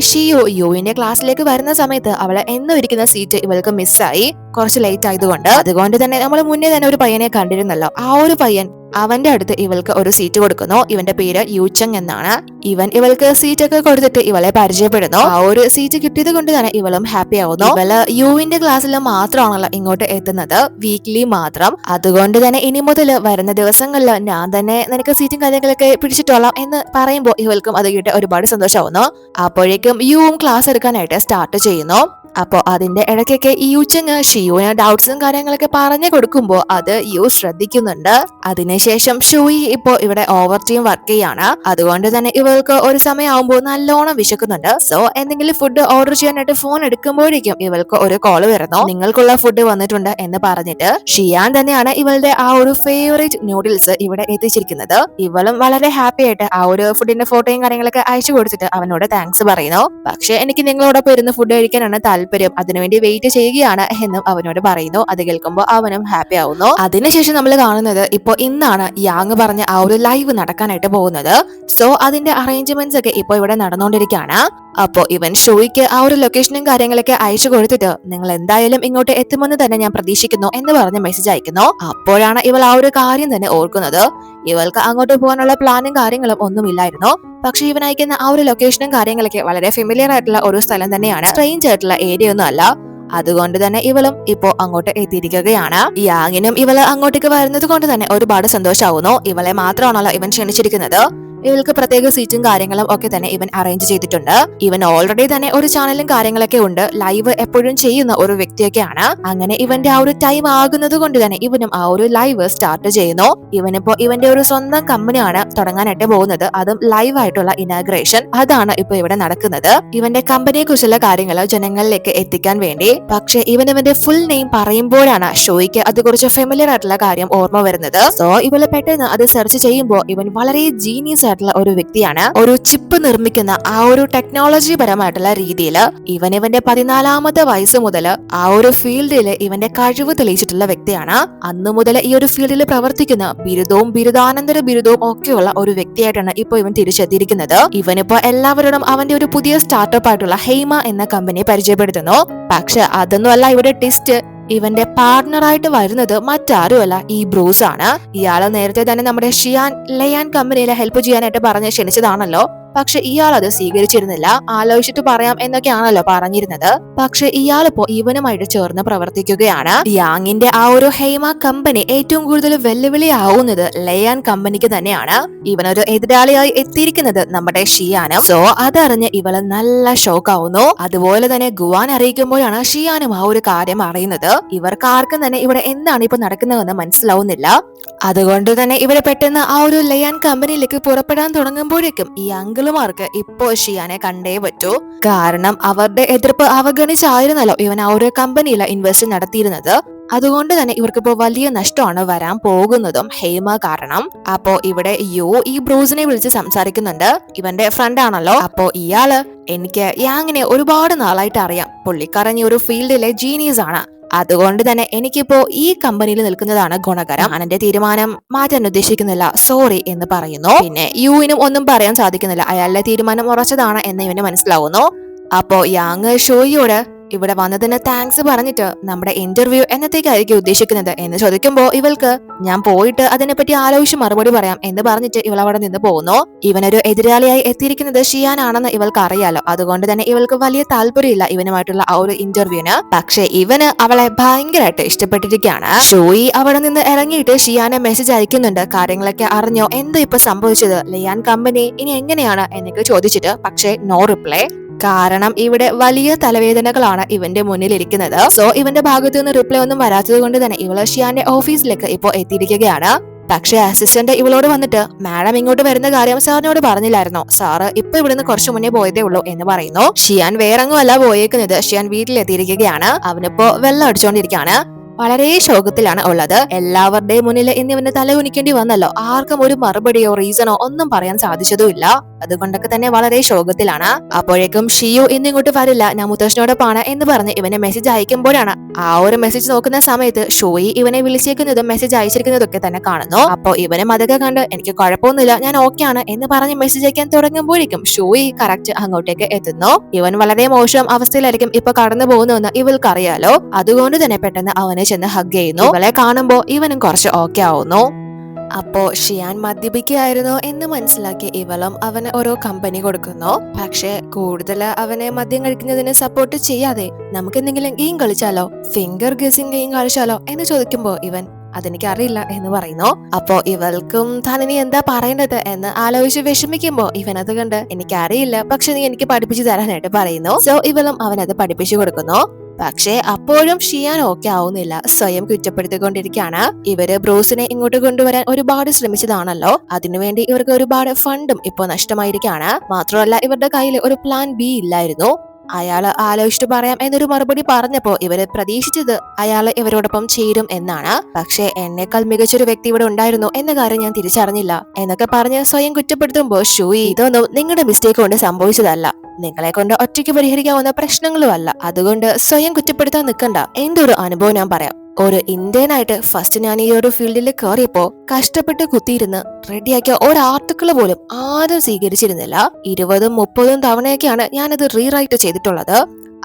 യുവിന്റെ ക്ലാസ്സിലേക്ക് വരുന്ന സമയത്ത് അവളെ എന്നും ഇരിക്കുന്ന സീറ്റ് ഇവൾക്ക് മിസ്സായി, കുറച്ച് ലേറ്റ് ആയതുകൊണ്ട്. അതുകൊണ്ട് തന്നെ നമ്മൾ മുന്നേ തന്നെ ഒരു പയ്യനെ കണ്ടിരുന്നല്ലോ. ആ ഒരു പയ്യൻ അവന്റെ അടുത്ത് ഇവൾക്ക് ഒരു സീറ്റ് കൊടുക്കുന്നു. ഇവന്റെ പേര് യൂച്ചങ് എന്നാണ്. ഇവൻ ഇവൾക്ക് സീറ്റ് ഒക്കെ കൊടുത്തിട്ട് ഇവളെ പരിചയപ്പെടുന്നു. ആ ഒരു സീറ്റ് കിട്ടിയത് കൊണ്ട് തന്നെ ഇവളും ഹാപ്പി ആവുന്നു. ഇവള് യുവിന്റെ ക്ലാസ്സിൽ മാത്രമാണല്ലോ ഇങ്ങോട്ട് എത്തുന്നത്, വീക്ക്ലി മാത്രം. അതുകൊണ്ട് തന്നെ ഇനി മുതൽ വരുന്ന ദിവസങ്ങളിൽ ഞാൻ തന്നെ നിനക്ക് സീറ്റും കാര്യങ്ങളൊക്കെ പിടിച്ചിട്ടോളാം എന്ന് പറയുമ്പോൾ ഇവൾക്കും അത് കേട്ട് ഒരുപാട് സന്തോഷമാവുന്നു. അപ്പോഴേക്കും യുവും ക്ലാസ് എടുക്കാനായിട്ട് സ്റ്റാർട്ട് ചെയ്യുന്നു. അപ്പോ അതിന്റെ ഇടയ്ക്കൊക്കെ ഈ യൂച്ചങ് ഷിയുവിന് ഡൗട്ട്സും കാര്യങ്ങളൊക്കെ പറഞ്ഞു കൊടുക്കുമ്പോ അത് യു ശ്രദ്ധിക്കുന്നുണ്ട്. അതിനുശേഷം ഷൂയി ഇപ്പോ ഇവിടെ ഓവർ ടൈം വർക്ക് ചെയ്യാണ്. അതുകൊണ്ട് തന്നെ ഇവൾക്ക് ഒരു സമയമാകുമ്പോൾ നല്ലോണം വിശക്കുന്നുണ്ട്. സോ എന്തെങ്കിലും ഫുഡ് ഓർഡർ ചെയ്യാനായിട്ട് ഫോൺ എടുക്കുമ്പോഴേക്കും ഇവൾക്ക് ഒരു കോള് വരുന്നു. നിങ്ങൾക്കുള്ള ഫുഡ് വന്നിട്ടുണ്ട് എന്ന് പറഞ്ഞിട്ട് ഷിയാൻ തന്നെയാണ് ഇവളുടെ ആ ഒരു ഫേവറേറ്റ് നൂഡിൽസ് ഇവിടെ എത്തിച്ചിരിക്കുന്നത്. ഇവളും വളരെ ഹാപ്പി ആയിട്ട് ആ ഒരു ഫുഡിന്റെ ഫോട്ടോയും കാര്യങ്ങളൊക്കെ അയച്ചു കൊടുത്തിട്ട് അവനോട് താങ്ക്സ് പറയുന്നു. പക്ഷെ എനിക്ക് നിങ്ങളോടൊപ്പം ഇരുന്ന് ഫുഡ് കഴിക്കാനാണ് താല്പര്യം, അതിനുവേണ്ടി വെയിറ്റ് ചെയ്യുകയാണ് എന്നും അവനോട് പറയുന്നു. അത് കേൾക്കുമ്പോൾ അവനും ഹാപ്പി ആവുന്നു. അതിനുശേഷം നമ്മൾ കാണുന്നത് ഇപ്പൊ ഇന്നാണ് യാങ് പറഞ്ഞ ആ ഒരു ലൈവ് നടക്കാനായിട്ട് പോകുന്നത്. സോ അതിന്റെ അറേഞ്ച്മെന്റ്സ് ഒക്കെ ഇപ്പൊ ഇവിടെ നടന്നുകൊണ്ടിരിക്കുകയാണ്. അപ്പോ ഇവൻ ഷോയ്ക്ക് ആ ഒരു ലൊക്കേഷനും കാര്യങ്ങളൊക്കെ അയച്ചു കൊടുത്തിട്ട് നിങ്ങൾ എന്തായാലും ഇങ്ങോട്ട് എത്തുമെന്ന് തന്നെ ഞാൻ പ്രതീക്ഷിക്കുന്നു എന്ന് പറഞ്ഞ് മെസ്സേജ് അയക്കുന്നു. അപ്പോഴാണ് ഇവൾ ആ ഒരു കാര്യം തന്നെ ഓർക്കുന്നത്. ഇവൾക്ക് അങ്ങോട്ട് പോകാനുള്ള പ്ലാനും കാര്യങ്ങളും ഒന്നുമില്ലായിരുന്നു. പക്ഷെ ഇവൻ അയക്കുന്ന ആ ഒരു ലൊക്കേഷനും കാര്യങ്ങളൊക്കെ വളരെ ഫെമിലിയർ ആയിട്ടുള്ള ഒരു സ്ഥലം തന്നെയാണ്, സ്ട്രേഞ്ച് ആയിട്ടുള്ള ഏരിയ ഒന്നും അല്ല. അതുകൊണ്ട് തന്നെ ഇവളും ഇപ്പോ അങ്ങോട്ട് എത്തിയിരിക്കുകയാണ്. യാങ്ങിനും ഇവള് അങ്ങോട്ടേക്ക് വരുന്നത് കൊണ്ട് തന്നെ ഒരുപാട് സന്തോഷമാവുന്നു. ഇവളെ മാത്രമാണല്ലോ ഇവൻ ക്ഷണിച്ചിരിക്കുന്നത്. ഇവൾക്ക് പ്രത്യേക സീറ്റും കാര്യങ്ങളും ഒക്കെ തന്നെ ഇവൻ അറേഞ്ച് ചെയ്തിട്ടുണ്ട്. ഇവൻ ഓൾറെഡി തന്നെ ഒരു ചാനലും കാര്യങ്ങളൊക്കെ ഉണ്ട്, ലൈവ് എപ്പോഴും ചെയ്യുന്ന ഒരു വ്യക്തിയൊക്കെയാണ്. അങ്ങനെ ഇവന്റെ ആ ഒരു ടൈം ആകുന്നത് കൊണ്ട് തന്നെ ഇവനും ആ ഒരു ലൈവ് സ്റ്റാർട്ട് ചെയ്യുന്നു. ഇവനിപ്പോ ഇവന്റെ ഒരു സ്വന്തം കമ്പനിയാണ് തുടങ്ങാനായിട്ട് പോകുന്നത്, അതും ലൈവ് ആയിട്ടുള്ള ഇനാഗ്രേഷൻ. അതാണ് ഇപ്പൊ ഇവിടെ നടക്കുന്നത്. ഇവന്റെ കമ്പനിയെ കുറിച്ചുള്ള കാര്യങ്ങൾ ജനങ്ങളിലേക്ക് എത്തിക്കാൻ വേണ്ടി. പക്ഷെ ഇവന്റെ ഫുൾ നെയിം പറയുമ്പോഴാണ് ഷോയ്ക്ക് അത് കുറച്ച് ഫെമിലിയർ ആയിട്ടുള്ള കാര്യം ഓർമ്മ വരുന്നത്. സോ ഇവള് പെട്ടെന്ന് അത് സെർച്ച് ചെയ്യുമ്പോൾ ഇവൻ വളരെ ജീനിയസ് ആയിട്ടുള്ള ഒരു വ്യക്തിയാണ്. ഒരു ചിപ്പ് നിർമ്മിക്കുന്ന ആ ഒരു ടെക്നോളജി പരമായിട്ടുള്ള രീതിയിൽ ഇവന്റെ 14ാമത്തെ വയസ്സ് മുതൽ ആ ഒരു ഫീൽഡിൽ ഇവന്റെ കഴിവ് തെളിയിച്ചിട്ടുള്ള വ്യക്തിയാണ്. അന്നു മുതൽ ഈ ഒരു ഫീൽഡിൽ പ്രവർത്തിക്കുന്ന ബിരുദവും ബിരുദാനന്തര ബിരുദവും ഒക്കെയുള്ള ഒരു വ്യക്തിയായിട്ടാണ് ഇപ്പൊ ഇവൻ തിരിച്ചെത്തിയിരിക്കുന്നത്. ഇവനിപ്പോ എല്ലാവരോടും അവന്റെ ഒരു പുതിയ സ്റ്റാർട്ടപ്പ് ആയിട്ടുള്ള ഹെയ്മ എന്ന കമ്പനി പരിചയപ്പെടുത്തുന്നു. പക്ഷെ അതൊന്നുമല്ല ഇവിടെ ട്വിസ്റ്റ്. ഇവന്റെ പാർട്ണറായിട്ട് വരുന്നത് മറ്റാരുമല്ല, ഈ ബ്രൂസ് ആണ്. ഇയാള് നേരത്തെ തന്നെ നമ്മുടെ ഷിയാൻ ലയാൻ കമ്പനിയിലെ ഹെൽപ്പ് ചെയ്യാനായിട്ട് പറഞ്ഞ് ക്ഷണിച്ചതാണല്ലോ. പക്ഷെ ഇയാൾ അത് സ്വീകരിച്ചിരുന്നില്ല. ആലോചിച്ചിട്ട് പറയാം എന്നൊക്കെയാണല്ലോ പറഞ്ഞിരുന്നത്. പക്ഷെ ഇയാളിപ്പോ ഇവനുമായിട്ട് ചേർന്ന് പ്രവർത്തിക്കുകയാണ്. യാങ്ങിന്റെ ആ ഒരു ഹെയ്മ കമ്പനി ഏറ്റവും കൂടുതൽ വെല്ലുവിളിയാവുന്നത് ലയാൻ കമ്പനിക്ക് തന്നെയാണ്. ഇവനൊരു എതിരാളിയായി എത്തിയിരിക്കുന്നത് നമ്മുടെ ഷിയാനും. സോ അതറിഞ്ഞ് ഇവള് നല്ല ഷോക്ക് ആവുന്നു. അതുപോലെ തന്നെ ഗുവാൻ അറിയിക്കുമ്പോഴാണ് ഷിയാനും ആ ഒരു കാര്യം അറിയുന്നത്. ഇവർക്ക് ആർക്കും തന്നെ ഇവിടെ എന്താണ് ഇപ്പൊ നടക്കുന്നതെന്ന് മനസ്സിലാവുന്നില്ല. അതുകൊണ്ട് തന്നെ ഇവരെ പെട്ടെന്ന് ആ ഒരു ലയാൻ കമ്പനിയിലേക്ക് പുറപ്പെടാൻ തുടങ്ങുമ്പോഴേക്കും ഈ അങ്കിളുമാർക്ക് ഇപ്പോ ഷിയാനെ കണ്ടേ പറ്റൂ. കാരണം അവരുടെ എതിർപ്പ് അവഗണിച്ചായിരുന്നല്ലോ ഇവൻ ആ ഒരു കമ്പനിയിൽ ഇൻവെസ്റ്റ് നടത്തിയിരുന്നത്. അതുകൊണ്ട് തന്നെ ഇവർക്കിപ്പോ വലിയ നഷ്ടമാണ് വരാൻ പോകുന്നതും ഹെയ്മ കാരണം. അപ്പോ ഇവിടെ ഈ ബ്രൂസിനെ വിളിച്ച് സംസാരിക്കുന്നുണ്ട്. ഇവന്റെ ഫ്രണ്ട് ആണല്ലോ. അപ്പോ ഇയാള് എനിക്ക് യാങ്ങിനെ ഒരുപാട് നാളായിട്ട് അറിയാം. പുള്ളിക്കാരൻ ഈ ഒരു ഫീൽഡിലെ ജീനിയസ് ആണ്. അതുകൊണ്ട് തന്നെ എനിക്കിപ്പോ ഈ കമ്പനിയിൽ നിൽക്കുന്നതാണ് ഗുണകരം. ഞാൻ എന്റെ തീരുമാനം മാറ്റാൻ ഉദ്ദേശിക്കുന്നില്ല, സോറി എന്ന് പറയുന്നു. പിന്നെ യുവിനും ഒന്നും പറയാൻ സാധിക്കുന്നില്ല. അയാളുടെ തീരുമാനം ഉറച്ചതാണ് എന്ന് ഇവന് മനസ്സിലാവുന്നു. അപ്പോ യാങ് ഷോയിയോട് ഇവിടെ വന്നതിന് താങ്ക്സ് പറഞ്ഞിട്ട് നമ്മുടെ ഇന്റർവ്യൂ എന്നത്തേക്കായിരിക്കും ഉദ്ദേശിക്കുന്നത് എന്ന് ചോദിക്കുമ്പോ ഇവൾക്ക് ഞാൻ പോയിട്ട് അതിനെപ്പറ്റി ആലോചിച്ച് മറുപടി പറയാം എന്ന് പറഞ്ഞിട്ട് ഇവൾ അവിടെ നിന്ന് പോകുന്നു. ഇവനൊരു എതിരാളിയായി എത്തിയിരിക്കുന്നത് ഷിയാനാണെന്ന് ഇവൾക്ക് അറിയാലോ. അതുകൊണ്ട് തന്നെ ഇവൾക്ക് വലിയ താല്പര്യമില്ല ഇവനുമായിട്ടുള്ള ആ ഒരു ഇന്റർവ്യൂവിന്. പക്ഷെ ഇവന് അവളെ ഭയങ്കരമായിട്ട് ഇഷ്ടപ്പെട്ടിരിക്കുകയാണ്. ഷോയി അവിടെ നിന്ന് ഇറങ്ങിയിട്ട് ഷിയാനെ മെസ്സേജ് അയക്കുന്നുണ്ട്. കാര്യങ്ങളൊക്കെ അറിഞ്ഞോ, എന്തോ ഇപ്പൊ സംഭവിച്ചത്, ലയാൻ കമ്പനി ഇനി എങ്ങനെയാണ് എന്നൊക്കെ ചോദിച്ചിട്ട്. പക്ഷെ നോ റിപ്ലൈ. കാരണം ഇവിടെ വലിയ തലവേദനകളാണ് ഇവന്റെ മുന്നിലിരിക്കുന്നത്. സോ ഇവന്റെ ഭാഗത്തു നിന്ന് റിപ്ലൈ ഒന്നും വരാത്തത് കൊണ്ട് തന്നെ ഇവള് ഷിയാന്റെ ഓഫീസിലേക്ക് ഇപ്പോ എത്തിയിരിക്കുകയാണ്. പക്ഷെ അസിസ്റ്റന്റ് ഇവളോട് വന്നിട്ട് മാഡം ഇങ്ങോട്ട് വരുന്ന കാര്യം സാറിനോട് പറഞ്ഞില്ലായിരുന്നോ, സാറ് ഇപ്പൊ ഇവിടുന്ന് കുറച്ചു മുന്നേ പോയതേ ഉള്ളൂ എന്ന് പറയുന്നു. ഷിയാൻ വേറെങ്ങുമല്ല പോയേക്കുന്നത്, ഷിയാൻ വീട്ടിലെത്തിയിരിക്കുകയാണ്. അവനിപ്പോ വെള്ളം അടിച്ചോണ്ടിരിക്കുകയാണ്. വളരെ ശോകത്തിലാണ് ഉള്ളത്. എല്ലാവരുടെയും മുന്നിൽ ഇന്നിവന് തലകുനിക്കേണ്ടി വന്നല്ലോ. ആർക്കും ഒരു മറുപടിയോ റീസണോ ഒന്നും പറയാൻ സാധിച്ചതുമില്ല. അതുകൊണ്ടൊക്കെ തന്നെ വളരെ ശോകത്തിലാണ്. അപ്പോഴേക്കും ഷിയു ഇന്നിങ്ങോട്ട് വരില്ല, ഞാൻ മുത്തശ്ശനോടൊപ്പാണ് എന്ന് പറഞ്ഞ് ഇവനെ മെസ്സേജ് അയക്കുമ്പോഴാണ് ആ ഒരു മെസ്സേജ് നോക്കുന്ന സമയത്ത് ഷോയി ഇവനെ വിളിച്ചേക്കുന്നതും മെസ്സേജ് അയച്ചിരിക്കുന്നതൊക്കെ തന്നെ കാണുന്നു. അപ്പൊ ഇവനും അതൊക്കെ കണ്ട് എനിക്ക് കുഴപ്പമൊന്നുമില്ല, ഞാൻ ഓക്കെ ആണ് എന്ന് പറഞ്ഞ് മെസ്സേജ് അയക്കാൻ തുടങ്ങുമ്പോഴേക്കും ഷോയി കറക്റ്റ് അങ്ങോട്ടേക്ക് എത്തുന്നു. ഇവൻ വളരെ മോശം അവസ്ഥയിലായിരിക്കും ഇപ്പൊ കടന്നു പോകുന്നുവെന്ന് ഇവൾക്ക് അറിയാലോ. അതുകൊണ്ട് തന്നെ പെട്ടെന്ന് അവനെ ചെന്ന് ഹഗ് ചെയ്യുന്നു. ഇവളെ കാണുമ്പോ ഇവനും കുറച്ച് ഓക്കെ ആവുന്നു. അപ്പോ ഷിയാൻ മദ്യപിക്കുകയായിരുന്നു എന്ന് മനസ്സിലാക്കി ഇവളും അവന് ഓരോ കമ്പനി കൊടുക്കുന്നു. പക്ഷെ കൂടുതൽ അവനെ മദ്യം കഴിക്കുന്നതിന് സപ്പോർട്ട് ചെയ്യാതെ നമുക്ക് എന്തെങ്കിലും ഗെയിം കളിച്ചാലോ, ഫിംഗർ ഗസിംഗ് ഗെയിം കളിച്ചാലോ എന്ന് ചോദിക്കുമ്പോ ഇവൻ അതെനിക്ക് അറിയില്ല എന്ന് പറയുന്നു. അപ്പോ ഇവൾക്കും താൻ ഇനി എന്താ പറയേണ്ടത് എന്ന് ആലോചിച്ച് വിഷമിക്കുമ്പോ ഇവനത് കണ്ട് എനിക്കറിയില്ല, പക്ഷെ നീ എനിക്ക് പഠിപ്പിച്ചു തരാനായിട്ട് പറയുന്നു. സോ ഇവളും അവനത് പഠിപ്പിച്ചു കൊടുക്കുന്നു. പക്ഷേ അപ്പോഴും ഷിയാൻ ഓക്കെ ആവുന്നില്ല. സ്വയം കുറ്റപ്പെടുത്തിക്കൊണ്ടിരിക്കുകയാണ്. ഇവര് ബ്രൂസിനെ ഇങ്ങോട്ട് കൊണ്ടുവരാൻ ഒരുപാട് ശ്രമിച്ചതാണല്ലോ. അതിനുവേണ്ടി ഇവർക്ക് ഒരുപാട് ഫണ്ടും ഇപ്പൊ നഷ്ടമായിരിക്കുകയാണ്. മാത്രമല്ല ഇവരുടെ കയ്യിൽ ഒരു പ്ലാൻ ബി ഇല്ലായിരുന്നു. അയാള് ആലോചിച്ചിട്ട് പറയാം എന്നൊരു മറുപടി പറഞ്ഞപ്പോ ഇവര് പ്രതീക്ഷിച്ചത് അയാള് ഇവരോടൊപ്പം ചേരും എന്നാണ്. പക്ഷെ എന്നേക്കാൾ മികച്ചൊരു വ്യക്തി ഇവിടെ ഉണ്ടായിരുന്നു എന്ന കാര്യം ഞാൻ തിരിച്ചറിഞ്ഞില്ല എന്നൊക്കെ പറഞ്ഞ് സ്വയം കുറ്റപ്പെടുത്തുമ്പോ ഷൂയി ഇതൊന്നും നിങ്ങളുടെ മിസ്റ്റേക്ക് കൊണ്ട് സംഭവിച്ചതല്ല, നിങ്ങളെ കൊണ്ട് ഒറ്റയ്ക്ക് പരിഹരിക്കാവുന്ന പ്രശ്നങ്ങളുമല്ല. അതുകൊണ്ട് സ്വയം കുറ്റപ്പെടുത്താൻ നിൽക്കണ്ട. എന്റെ ഒരു അനുഭവം ഞാൻ പറയാം. ഒരു ഇന്ത്യനായിട്ട് ഫസ്റ്റ് ഞാൻ ഈ ഒരു ഫീൽഡിൽ കയറിയപ്പോ കഷ്ടപ്പെട്ട് കുത്തിയിരുന്ന് റെഡിയാക്കിയ ഒരു ആർട്ടിക്കിൾ പോലും ആരും സ്വീകരിച്ചിരുന്നില്ല. 20-30 തവണയൊക്കെയാണ് ഞാനത് റീറൈറ്റ് ചെയ്തിട്ടുള്ളത്.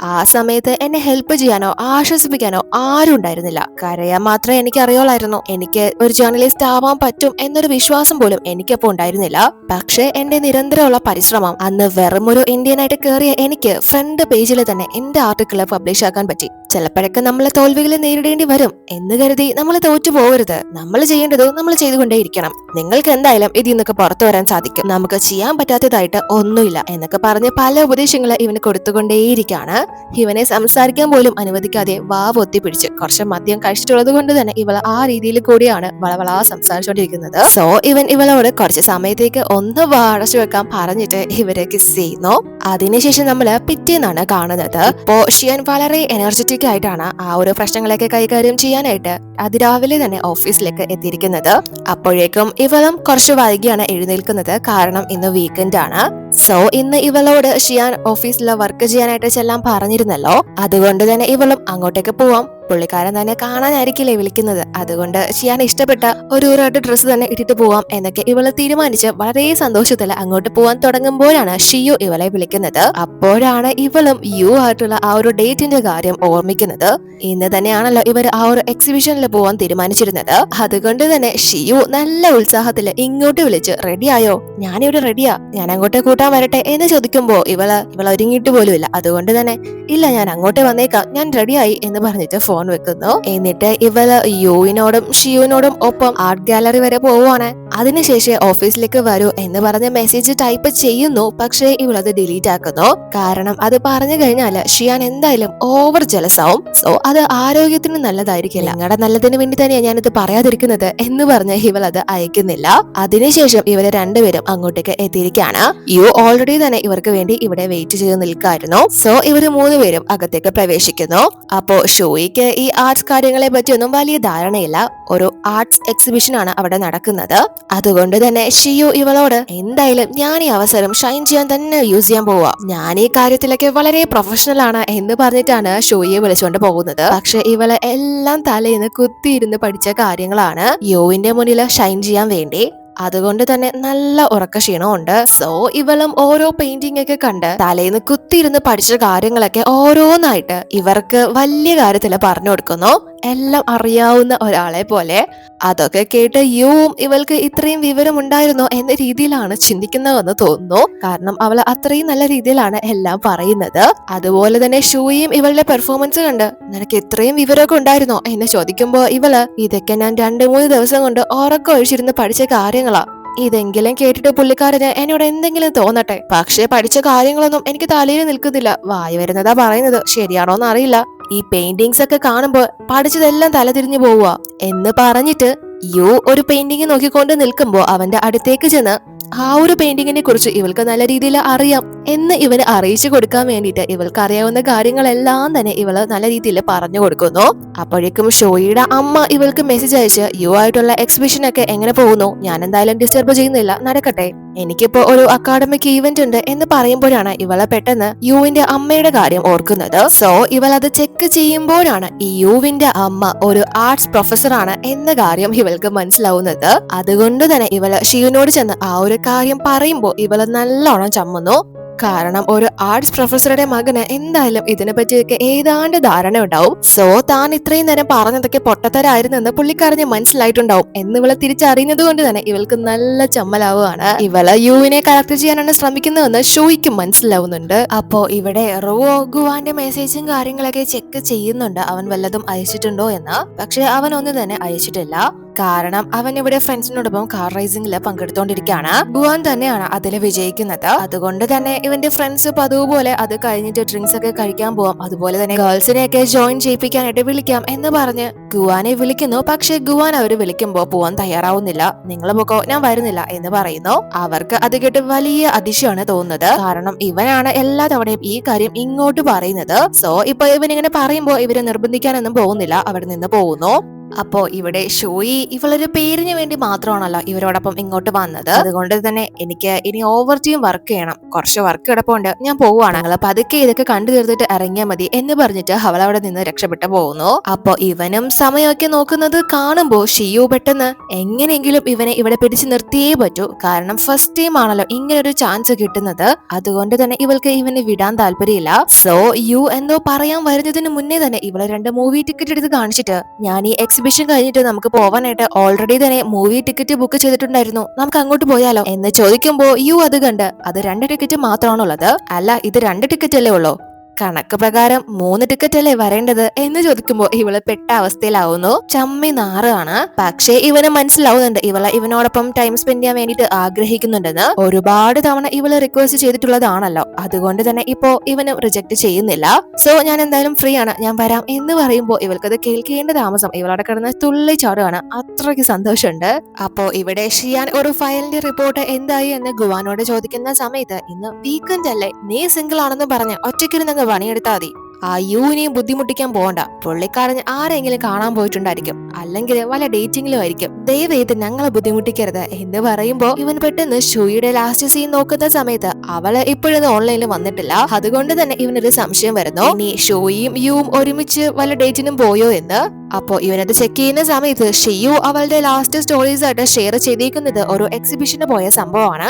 ആ സമയത്ത് എന്നെ ഹെൽപ്പ് ചെയ്യാനോ ആശ്വസിപ്പിക്കാനോ ആരും ഉണ്ടായിരുന്നില്ല. കരയാൻ മാത്രമേ എനിക്ക് അറിയോളായിരുന്നു. എനിക്ക് ഒരു ജേർണലിസ്റ്റ് ആവാൻ പറ്റും എന്നൊരു വിശ്വാസം പോലും എനിക്കപ്പോ ഉണ്ടായിരുന്നില്ല. പക്ഷെ എന്റെ നിരന്തരമുള്ള പരിശ്രമം അന്ന് വെറും ഒരു ഇന്ത്യനായിട്ട് കയറിയ എനിക്ക് ഫ്രണ്ട് പേജിൽ തന്നെ എന്റെ ആർട്ടിക്കിൾ പബ്ലിഷ് ആക്കാൻ പറ്റി. ചിലപ്പോഴൊക്കെ നമ്മളെ തോൽവികളെ നേരിടേണ്ടി വരും എന്ന് കരുതി നമ്മൾ തോറ്റു പോകരുത്. നമ്മൾ ചെയ്യേണ്ടത് നമ്മൾ ചെയ്തുകൊണ്ടേയിരിക്കണം. നിങ്ങൾക്ക് എന്തായാലും ഇതിൽ നിന്നൊക്കെ പുറത്തു വരാൻ സാധിക്കും. നമുക്ക് ചെയ്യാൻ പറ്റാത്തതായിട്ട് ഒന്നുമില്ല എന്നൊക്കെ പറഞ്ഞ് പല ഉപദേശങ്ങൾ ഇവന് കൊടുത്തുകൊണ്ടേയിരിക്കാണ്. ഇവനെ സംസാരിക്കാൻ പോലും അനുവദിക്കാതെ വാവൊത്തി പിടിച്ച് കുറച്ച് മദ്യം കഴിച്ചിട്ടുള്ളത് കൊണ്ട് തന്നെ ഇവൾ ആ രീതിയിൽ കൂടിയാണ് വളവളാ സംസാരിച്ചുകൊണ്ടിരിക്കുന്നത്. സോ ഇവൻ ഇവളോട് കുറച്ച് സമയത്തേക്ക് ഒന്ന് വാടച്ചു വെക്കാൻ പറഞ്ഞിട്ട് ഇവരെ കിസ് ചെയ്യുന്നു. അതിനുശേഷം നമ്മള് പിറ്റേന്നാണ് കാണുന്നത്. ഇപ്പോ ഷിയാൻ വളരെ എനർജറ്റിക് ഒറ്റയ്ക്കായിട്ടാണ് ആ ഒരു പ്രശ്നങ്ങളൊക്കെ കൈകാര്യം ചെയ്യാനായിട്ട് അതിരാവിലെ തന്നെ ഓഫീസിലേക്ക് എത്തിയിരിക്കുന്നത്. അപ്പോഴേക്കും ഇവളും കുറച്ച് വൈകിയാണ് എഴുന്നേൽക്കുന്നത്. കാരണം ഇന്ന് വീക്കെൻഡ് ആണ്. സോ ഇന്ന് ഇവളോട് ഷിയാൻ ഓഫീസിലെ വർക്ക് ചെയ്യാനായിട്ട് ചെല്ലാൻ പറഞ്ഞിരുന്നല്ലോ. അതുകൊണ്ട് തന്നെ ഇവളും അങ്ങോട്ടേക്ക് പോവാം. പുള്ളിക്കാരൻ തന്നെ കാണാനായിരിക്കില്ലേ വിളിക്കുന്നത്. അതുകൊണ്ട് ഷിയാൻ ഇഷ്ടപ്പെട്ട ഒരു റെഡ് ഡ്രസ്സ് തന്നെ ഇട്ടിട്ട് പോവാം എന്നൊക്കെ ഇവള് തീരുമാനിച്ച് വളരെ സന്തോഷത്തിൽ അങ്ങോട്ട് പോവാൻ തുടങ്ങുമ്പോഴാണ് ഷിയു ഇവളെ വിളിക്കുന്നത്. അപ്പോഴാണ് ഇവളും യു ആയിട്ടുള്ള ആ ഒരു ഡേറ്റിന്റെ കാര്യം ഓർമ്മിക്കുന്നത്. ഇന്ന് തന്നെയാണല്ലോ ഇവർ ആ ഒരു എക്സിബിഷനിൽ പോവാൻ തീരുമാനിച്ചിരുന്നത്. അതുകൊണ്ട് തന്നെ ഷിയു നല്ല ഉത്സാഹത്തില് ഇങ്ങോട്ട് വിളിച്ച് റെഡിയായോ, ഞാനിവിടെ റെഡിയാ, ഞാൻ അങ്ങോട്ട് കൂട്ടാൻ വരട്ടെ എന്ന് ചോദിക്കുമ്പോ ഇവള് ഒരുങ്ങിയിട്ട് പോലുമില്ല. അതുകൊണ്ട് തന്നെ ഇല്ല, ഞാൻ അങ്ങോട്ട് വന്നേക്കാം, ഞാൻ റെഡിയായി എന്ന് പറഞ്ഞിട്ട് ഫോൺ വെക്കുന്നു. എന്നിട്ട് ഇവള് യുവിനോടും ഷിയുവിനോടും ഒപ്പം ആർട്ട് ഗാലറി വരെ പോവുകയാണ്. അതിനുശേഷം ഓഫീസിലേക്ക് വരൂ എന്ന് പറഞ്ഞ മെസ്സേജ് ടൈപ്പ് ചെയ്യുന്നു. പക്ഷേ ഇവളത് ഡിലീറ്റ് ആക്കുന്നു. കാരണം അത് പറഞ്ഞു കഴിഞ്ഞാല് ഷിയാൻ എന്തായാലും ഓവർ ജലസ് ആവും. സോ അത് ആരോഗ്യത്തിന് നല്ലതായിരിക്കില്ല, നിങ്ങളുടെ നല്ലതിന് വേണ്ടി തന്നെയാണ് ഞാനിത് പറയാതിരിക്കുന്നത് എന്ന് പറഞ്ഞ് ഇവൾ അത് അയക്കുന്നില്ല. അതിനുശേഷം ഇവര് രണ്ടുപേരും അങ്ങോട്ടേക്ക് എത്തിയിരിക്കുകയാണ്. യു ഓൾറെഡി തന്നെ ഇവർക്ക് വേണ്ടി ഇവിടെ വെയിറ്റ് ചെയ്ത് നിൽക്കായിരുന്നു. സോ ഇവര് മൂന്നുപേരും അകത്തേക്ക് പ്രവേശിക്കുന്നു. അപ്പോ ഷോയ്ക്ക് ഈ ആർട്സ് കാര്യങ്ങളെ പറ്റിയൊന്നും വലിയ ധാരണയില്ല. ഒരു ആർട്സ് എക്സിബിഷൻ ആണ് അവിടെ നടക്കുന്നത്. അതുകൊണ്ട് തന്നെ ഷിയു ഇവളോട് എന്തായാലും ഞാൻ ഈ അവസരം ഷൈൻ ചെയ്യാൻ തന്നെ യൂസ് ചെയ്യാൻ പോവാ, ഞാൻ ഈ കാര്യത്തിലൊക്കെ വളരെ പ്രൊഫഷണൽ ആണ് എന്ന് പറഞ്ഞിട്ടാണ് ഷോയെ വിളിച്ചുകൊണ്ട് പോകുന്നത്. പക്ഷെ ഇവളെ എല്ലാം തലേന്ന് കുത്തിയിരുന്ന് പഠിച്ച കാര്യങ്ങളാണ് യുവിന്റെ മുന്നിൽ ഷൈൻ ചെയ്യാൻ വേണ്ടി. അതുകൊണ്ട് തന്നെ നല്ല ഉറക്കക്ഷീണമുണ്ട്. സോ ഇവളും ഓരോ പെയിന്റിംഗ് ഒക്കെ കണ്ട് തലേന്ന് കുത്തിയിരുന്ന് പഠിച്ച കാര്യങ്ങളൊക്കെ ഓരോന്നായിട്ട് ഇവർക്ക് വലിയ കാര്യത്തില് പറഞ്ഞു കൊടുക്കുന്നു, എല്ലാം അറിയാവുന്ന ഒരാളെ പോലെ. അതൊക്കെ കേട്ട് യുവും ഇവൾക്ക് ഇത്രയും വിവരം ഉണ്ടായിരുന്നോ എന്ന രീതിയിലാണ് ചിന്തിക്കുന്നതെന്ന് തോന്നുന്നു. കാരണം അവൾ അത്രയും നല്ല രീതിയിലാണ് എല്ലാം പറയുന്നത്. അതുപോലെ തന്നെ ഷൂയും ഇവളുടെ പെർഫോമൻസ് കണ്ട് നിനക്ക് ഇത്രയും വിവരമൊക്കെ ഉണ്ടായിരുന്നോ എന്ന് ചോദിക്കുമ്പോ ഇവള് ഇതൊക്കെ ഞാൻ 2-3 ദിവസം കൊണ്ട് ഉറക്കം ഒഴിച്ചിരുന്ന് പഠിച്ച കാര്യങ്ങളാ, ഇതെങ്കിലും കേട്ടിട്ട് പുള്ളിക്കാരന് എന്നോട് എന്തെങ്കിലും തോന്നട്ടെ, പക്ഷെ പഠിച്ച കാര്യങ്ങളൊന്നും എനിക്ക് തലയിൽ നിൽക്കുന്നില്ല, വായി വരുന്നതാ പറയുന്നത്, ശരിയാണോന്ന് അറിയില്ല, ഈ പെയിന്റിങ്സ് ഒക്കെ കാണുമ്പോ പഠിച്ചതെല്ലാം തലതിരിഞ്ഞു പോവുക എന്ന് പറഞ്ഞിട്ട് യു ഒരു പെയിന്റിങ് നോക്കിക്കൊണ്ട് നിൽക്കുമ്പോ അവന്റെ അടുത്തേക്ക് ചെന്ന് ആ ഒരു പെയിന്റിങ്ങിനെ കുറിച്ച് ഇവൾക്ക് നല്ല രീതിയിൽ അറിയാം എന്ന് ഇവന് അറിയിച്ചു കൊടുക്കാൻ വേണ്ടിയിട്ട് ഇവൾക്ക് അറിയാവുന്ന കാര്യങ്ങളെല്ലാം തന്നെ ഇവള് നല്ല രീതിയിൽ പറഞ്ഞു കൊടുക്കുന്നു. അപ്പോഴേക്കും ഷോയിയുടെ അമ്മ ഇവൾക്ക് മെസ്സേജ് അയച്ച് യു ആയിട്ടുള്ള എക്സിബിഷൻ ഒക്കെ എങ്ങനെ പോകുന്നു, ഞാൻ എന്തായാലും ഡിസ്റ്റർബ് ചെയ്യുന്നില്ല, നടക്കട്ടെ, എനിക്കിപ്പോ ഒരു അക്കാഡമിക് ഈവന്റ് ഉണ്ട് എന്ന് പറയുമ്പോഴാണ് ഇവളെ പെട്ടെന്ന് യുവിന്റെ അമ്മയുടെ കാര്യം ഓർക്കുന്നത്. സോ ഇവൾ അത് ചെക്ക് ചെയ്യുമ്പോഴാണ് ഈ യുവിന്റെ അമ്മ ഒരു ആർട്സ് പ്രൊഫസറാണ് എന്ന കാര്യം ഇവൾക്ക് മനസ്സിലാവുന്നത്. അതുകൊണ്ട് തന്നെ ഇവള് ഷിയുവിനോട് ചെന്ന് ആ ഒരു കാര്യം പറയുമ്പോ ഇവള് നല്ലോണം ചമ്മുന്നു. കാരണം ഒരു ആർട്സ് പ്രൊഫസറുടെ മകന് എന്തായാലും ഇതിനെ പറ്റിയൊക്കെ ഏതാണ്ട് ധാരണ ഉണ്ടാവും. സോ താൻ ഇത്രയും നേരം പറഞ്ഞതൊക്കെ പൊട്ടത്തരായിരുന്നെന്ന് പുള്ളിക്കാരന് മനസ്സിലായിട്ടുണ്ടാവും എന്നിവളെ തിരിച്ചറിയുന്നത് കൊണ്ട് തന്നെ ഇവൾക്ക് നല്ല ചമ്മലാവുകയാണ്. ഇവള് യുവിനെ കറക്റ്റ് ചെയ്യാനാണ് ശ്രമിക്കുന്നതെന്ന് ഷോയ്ക്ക് മനസ്സിലാവുന്നുണ്ട്. അപ്പോ ഇവിടെ റോ ഗുവാന്റെ മെസ്സേജും കാര്യങ്ങളൊക്കെ ചെക്ക് ചെയ്യുന്നുണ്ട്, അവൻ വല്ലതും അയച്ചിട്ടുണ്ടോ എന്ന്. പക്ഷെ അവൻ ഒന്നും തന്നെ അയച്ചിട്ടില്ല. കാരണം അവൻ ഇവിടെ ഫ്രണ്ട്സിനോടൊപ്പം കാർ റേസിംഗില് പങ്കെടുത്തോണ്ടിരിക്കുകയാണ്. ഗുവാൻ തന്നെയാണ് അതില് വിജയിക്കുന്നത്. അതുകൊണ്ട് തന്നെ ഇവന്റെ ഫ്രണ്ട്സ് പതിവ് പോലെ അത് കഴിഞ്ഞിട്ട് ഡ്രിങ്ക്സ് ഒക്കെ കഴിക്കാൻ പോവാം, അതുപോലെ തന്നെ ഗേൾസിനെ ഒക്കെ ജോയിൻ ചെയ്യിപ്പിക്കാനായിട്ട് വിളിക്കാം എന്ന് പറഞ്ഞ് ഗുവാനെ വിളിക്കുന്നു. പക്ഷെ ഗുവാൻ അവര് വിളിക്കുമ്പോ പോവാൻ തയ്യാറാവുന്നില്ല. നിങ്ങൾ പോക്കോ, ഞാൻ വരുന്നില്ല എന്ന് പറയുന്നു. അവർക്ക് അത് കേട്ട് വലിയ അതിശയാണ് തോന്നുന്നത്. കാരണം ഇവനാണ് എല്ലാ തവണയും ഈ കാര്യം ഇങ്ങോട്ട് പറയുന്നത്. സോ ഇപ്പൊ ഇവൻ ഇങ്ങനെ പറയുമ്പോ ഇവരെ നിർബന്ധിക്കാനൊന്നും പോകുന്നില്ല, അവിടെ നിന്ന് പോകുന്നു. അപ്പോ ഇവിടെ ഷോയി ഇവളൊരു പേരിന് വേണ്ടി മാത്രമാണല്ലോ ഇവരോടൊപ്പം ഇങ്ങോട്ട് വന്നത്. അതുകൊണ്ട് തന്നെ എനിക്ക് ഇനി ഓവർ ടൈം വർക്ക് ചെയ്യണം, കുറച്ച് വർക്ക് കിടപ്പുണ്ട്, ഞാൻ പോവുകയാണ്, ഞങ്ങൾ പതുക്കെ ഇതൊക്കെ കണ്ടു തീർത്തിട്ട് ഇറങ്ങിയാൽ മതി എന്ന് പറഞ്ഞിട്ട് അവൾ അവിടെ നിന്ന് രക്ഷപ്പെട്ടു പോകുന്നു. അപ്പൊ ഇവനും സമയമൊക്കെ നോക്കുന്നത് കാണുമ്പോ ഷിയു പെട്ടെന്ന് എങ്ങനെയെങ്കിലും ഇവനെ ഇവിടെ പിടിച്ചു നിർത്തിയേ പറ്റൂ. കാരണം ഫസ്റ്റ് ടൈം ആണല്ലോ ഇങ്ങനെ ഒരു ചാൻസ് കിട്ടുന്നത്. അതുകൊണ്ട് തന്നെ ഇവൾക്ക് ഇവനെ വിടാൻ താല്പര്യമില്ല. സോ യു എന്തോ പറയാൻ വരുന്നതിന് മുന്നേ തന്നെ ഇവളെ 2 മൂവി ടിക്കറ്റ് എടുത്ത് കാണിച്ചിട്ട് ഞാൻ ഈ എക്സിബിഷൻ കഴിഞ്ഞിട്ട് നമുക്ക് പോവാനായിട്ട് ഓൾറെഡി തന്നെ മൂവി ടിക്കറ്റ് ബുക്ക് ചെയ്തിട്ടുണ്ടായിരുന്നു, നമുക്ക് അങ്ങോട്ട് പോയാലോ എന്ന് ചോദിക്കുമ്പോ യു അത് കണ്ട് അത് 2 ടിക്കറ്റ് മാത്രമാണുള്ളത്, അല്ല ഇത് 2 ടിക്കറ്റ് അല്ലേ ഉള്ളൂ, കണക്ക് പ്രകാരം 3 ടിക്കറ്റ് അല്ലേ വരേണ്ടത് എന്ന് ചോദിക്കുമ്പോ ഇവള് പെട്ട അവസ്ഥയിലാവുന്നു. ചമ്മി നാറാണ്. പക്ഷേ ഇവന് മനസ്സിലാവുന്നുണ്ട് ഇവളെ ഇവനോടൊപ്പം ടൈം സ്പെൻഡ് ചെയ്യാൻ വേണ്ടിട്ട് ആഗ്രഹിക്കുന്നുണ്ടെന്ന്. ഒരുപാട് തവണ ഇവള് റിക്വസ്റ്റ് ചെയ്തിട്ടുള്ളതാണല്ലോ, അതുകൊണ്ട് തന്നെ ഇപ്പോ ഇവന് റിജക്ട് ചെയ്യുന്നില്ല. സോ ഞാൻ എന്തായാലും ഫ്രീ ആണ്, ഞാൻ വരാം എന്ന് പറയുമ്പോ ഇവൾക്കത് കേൾക്കേണ്ട താമസം ഇവളവിടെ കിടന്ന് തുള്ളി ചാടുകയാണ്. അത്രയ്ക്ക് സന്തോഷമുണ്ട്. അപ്പോ ഇവിടെ ഷിയാൻ ഒരു ഫയലിന്റെ റിപ്പോർട്ട് എന്തായി എന്ന് ഗുവാനോട് ചോദിക്കുന്ന സമയത്ത് ഇന്ന് വീക്കെൻഡ് അല്ലേ, നീ സിംഗിൾ ആണെന്ന് പറഞ്ഞ് ഒറ്റയ്ക്കിരുന്ന് പണിയെടുത്താൽ മതി, ആ യുവിനെയും ബുദ്ധിമുട്ടിക്കാൻ പോകണ്ട. പുള്ളിക്കാരൻ ആരെങ്കിലും കാണാൻ പോയിട്ടുണ്ടായിരിക്കും, അല്ലെങ്കിൽ വല്ല ഡേറ്റിംഗിലും ആയിരിക്കും. ദയവേത് ഞങ്ങളെ ബുദ്ധിമുട്ടിക്കരുത് എന്ന് പറയുമ്പോ ഇവൻ പെട്ടെന്ന് ഷൂയുടെ ലാസ്റ്റ് സീൻ നോക്കുന്ന സമയത്ത് അവള് ഇപ്പോഴൊന്നും ഓൺലൈനിൽ വന്നിട്ടില്ല. അതുകൊണ്ട് തന്നെ ഇവനൊരു സംശയം വരുന്നു, ഇനി ഷൂയും യുവും ഒരുമിച്ച് വല്ല ഡേറ്റിനും പോയോ എന്ന്. അപ്പോ ഇവനത് ചെക്ക് ചെയ്യുന്ന സമയത്ത് ഷിയു അവളുടെ ലാസ്റ്റ് സ്റ്റോറീസ് ആയിട്ട് ഷെയർ ചെയ്തിരിക്കുന്നത് ഒരു എക്സിബിഷന് പോയ സംഭവമാണ്.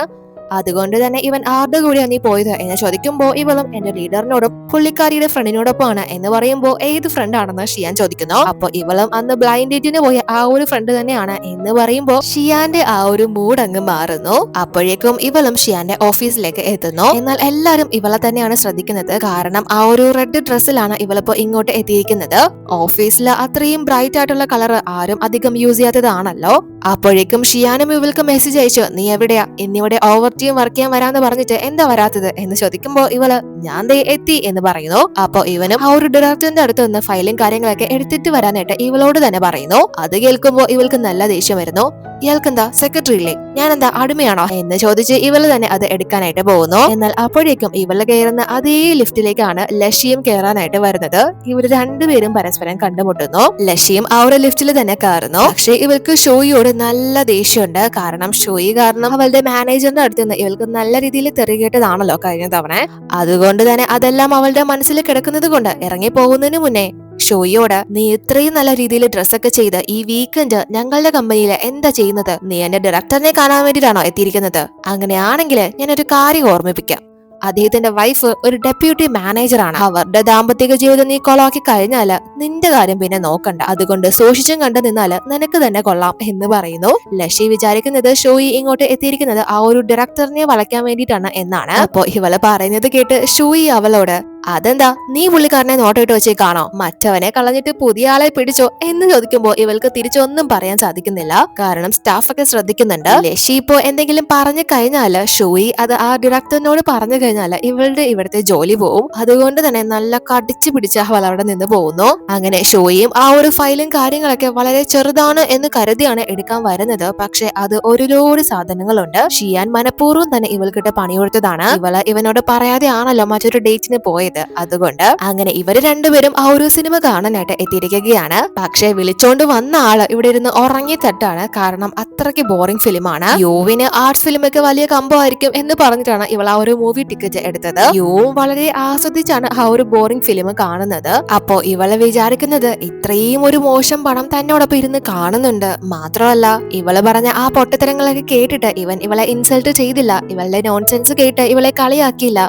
അതുകൊണ്ട് തന്നെ ഇവൻ ആരുടെ കൂടെയാണ് നീ പോയത് എന്ന് ചോദിക്കുമ്പോ ഇവളും എന്റെ ലീഡറിനോടും പുള്ളിക്കാരിയുടെ ഫ്രണ്ടിനോടൊപ്പമാണ് എന്ന് പറയുമ്പോ ഏത് ഫ്രണ്ട് ആണെന്ന് ഷിയാൻ ചോദിക്കുന്നു. അപ്പൊ ഇവളും അന്ന് ബ്ലൈൻഡ് ഡേറ്റിന് പോയ ആ ഒരു ഫ്രണ്ട് തന്നെയാണ് എന്ന് പറയുമ്പോ ഷിയാന്റെ ആ ഒരു മൂഡ് അങ്ങ് മാറുന്നു. അപ്പോഴേക്കും ഇവളും ഷിയാന്റെ ഓഫീസിലേക്ക് എത്തുന്നു. എന്നാൽ എല്ലാരും ഇവളെ തന്നെയാണ് ശ്രദ്ധിക്കുന്നത്, കാരണം ആ ഒരു റെഡ് ഡ്രസ്സിലാണ് ഇവളിപ്പോ ഇങ്ങോട്ട് എത്തിയിരിക്കുന്നത്. ഓഫീസിൽ അത്രയും ബ്രൈറ്റ് ആയിട്ടുള്ള കളർ ആരും അധികം യൂസ് ചെയ്യാത്തതാണല്ലോ. അപ്പോഴേക്കും ഷിയാനും ഇവൾക്ക് മെസ്സേജ് അയച്ചു, നീ എവിടെയാ, ഇന്നിവിടെ ഓവർ ടീം വർക്ക് ചെയ്യാൻ വരാന്ന് പറഞ്ഞിട്ട് എന്താ വരാത്തത് എന്ന് ചോദിക്കുമ്പോ ഇവള് ഞാൻ ദേ എത്തി എന്ന് പറയുന്നു. അപ്പൊ ഇവനും ആ ഒരു ഡയറക്ടറിന്റെ അടുത്ത് നിന്ന് ഫയലും കാര്യങ്ങളൊക്കെ എടുത്തിട്ട് വരാനായിട്ട് ഇവളോട് തന്നെ പറയുന്നു. അത് കേൾക്കുമ്പോ ഇവൾക്ക് നല്ല ദേഷ്യം വരുന്നു. ഇയാൾക്കെന്താ സെക്രട്ടറി ഇല്ലേ, ഞാൻ എന്താ അടിമയാണോ എന്ന് ചോദിച്ച് ഇവള് തന്നെ അത് എടുക്കാനായിട്ട് പോകുന്നു. എന്നാൽ അപ്പോഴേക്കും ഇവള് കയറുന്ന അതേ ലിഫ്റ്റിലേക്കാണ് ലക്ഷ്യം കയറാനായിട്ട് വരുന്നത്. ഇവര് രണ്ടുപേരും പരസ്പരം കണ്ടുമുട്ടുന്നു. ലക്ഷ്യം ആ ഒരു ലിഫ്റ്റിൽ തന്നെ കയറുന്നു. പക്ഷെ ഇവൾക്ക് ഷോയിയോട് നല്ല ദേഷ്യമുണ്ട്, കാരണം ഷോയി കാരണം അവളുടെ മാനേജറിന്റെ അടുത്ത് നിന്ന് ഇവൾക്ക് നല്ല രീതിയിൽ തെറികേട്ടതാണല്ലോ കഴിഞ്ഞ തവണ. അതുകൊണ്ട് തന്നെ അതെല്ലാം അവളുടെ മനസ്സിൽ കിടക്കുന്നത് കൊണ്ട് ഇറങ്ങി പോകുന്നതിന് മുന്നേ ഷോയിയോട്, നീ ഇത്രയും നല്ല രീതിയിൽ ഡ്രസ്സൊക്കെ ചെയ്ത് ഈ വീക്കെൻഡ് ഞങ്ങളുടെ കമ്പനിയിൽ എന്താ ചെയ്യുന്നത്, നീ എന്റെ ഡയറക്ടറിനെ കാണാൻ വേണ്ടിയിട്ടാണോ എത്തിയിരിക്കുന്നത്? അങ്ങനെയാണെങ്കിൽ ഞാനൊരു കാര്യം ഓർമ്മിപ്പിക്കാം, അദ്ദേഹത്തിന്റെ വൈഫ് ഒരു ഡെപ്യൂട്ടി മാനേജറാണ്. അവരുടെ ദാമ്പത്തിക ജീവിതം നീ കൊളാക്കി കഴിഞ്ഞാല് നിന്റെ കാര്യം പിന്നെ നോക്കണ്ട, അതുകൊണ്ട് സൂക്ഷിച്ചും കണ്ടു നിന്നാല് നിനക്ക് തന്നെ കൊള്ളാം എന്ന് പറയുന്നു. ലക്ഷി വിചാരിക്കുന്നത് ഷോയി ഇങ്ങോട്ട് എത്തിയിരിക്കുന്നത് ആ ഒരു ഡയറക്ടറിനെ വളയ്ക്കാൻ വേണ്ടിയിട്ടാണ് എന്നാണ്. അപ്പോ ഇവള് പറയുന്നത് കേട്ട് ഷോയി അവളോട്, അതെന്താ നീ പുള്ളിക്കാരനെ നോട്ടിട്ട് വെച്ചേ കാണോ, മറ്റവനെ കളഞ്ഞിട്ട് പുതിയ ആളെ പിടിച്ചോ എന്ന് ചോദിക്കുമ്പോ ഇവൾക്ക് തിരിച്ചൊന്നും പറയാൻ സാധിക്കുന്നില്ല, കാരണം സ്റ്റാഫൊക്കെ ശ്രദ്ധിക്കുന്നുണ്ട്. ലക്ഷി ഇപ്പോ എന്തെങ്കിലും പറഞ്ഞു കഴിഞ്ഞാല് ഷോയി അത് ആ ഡയറക്ടറിനോട് പറഞ്ഞു കഴിഞ്ഞാല് ഇവളുടെ ഇവിടുത്തെ ജോലി പോവും. അതുകൊണ്ട് തന്നെ നല്ല കടിച്ചു പിടിച്ച് അവൾ അവിടെ നിന്ന് പോകുന്നു. അങ്ങനെ ഷോയും ആ ഒരു ഫയലും കാര്യങ്ങളൊക്കെ വളരെ ചെറുതാണ് എന്ന് കരുതിയാണ് എടുക്കാൻ വരുന്നത്. പക്ഷെ അത് ഒരു ലോഡ് സാധനങ്ങളുണ്ട്. ഷിയാൻ മനഃപൂർവ്വം തന്നെ ഇവൾക്കിട്ട് പണി കൊടുത്തതാണ്. ഇവള് ഇവനോട് പറയാതെ ആണല്ലോ മറ്റൊരു ഡേറ്റിന് പോയത്. അതുകൊണ്ട് അങ്ങനെ ഇവര് രണ്ടുപേരും ആ ഒരു സിനിമ കാണാനായിട്ട് എത്തിയിരിക്കുകയാണ്. പക്ഷെ വിളിച്ചോണ്ട് വന്ന ആള് ഇവിടെ ഇരുന്ന് ഉറങ്ങി തട്ടാണ്, കാരണം അത്രയ്ക്ക് ബോറിംഗ് ഫിലിമാണ്. യുവിന് ആർട്സ് ഫിലിമൊക്കെ വലിയ കമ്പമായിരിക്കും എന്ന് പറഞ്ഞിട്ടാണ് ഇവൾ ആ ഒരു മൂവി ടിക്കറ്റ് എടുത്തത്. യുവും വളരെ ആസ്വദിച്ചാണ് ആ ഒരു ബോറിംഗ് ഫിലിം കാണുന്നത്. അപ്പോ ഇവള് വിചാരിക്കുന്നത് ഇത്രയും ഒരു മോശം പണം തന്നോടൊപ്പം ഇരുന്ന് കാണുന്നുണ്ട്, മാത്രമല്ല ഇവള് പറഞ്ഞ ആ പൊട്ടത്തരങ്ങളൊക്കെ കേട്ടിട്ട് ഇവൻ ഇവളെ ഇൻസൾട്ട് ചെയ്തില്ല, ഇവളുടെ നോൺസെൻസ് കേട്ട് ഇവളെ കളിയാക്കിയില്ല.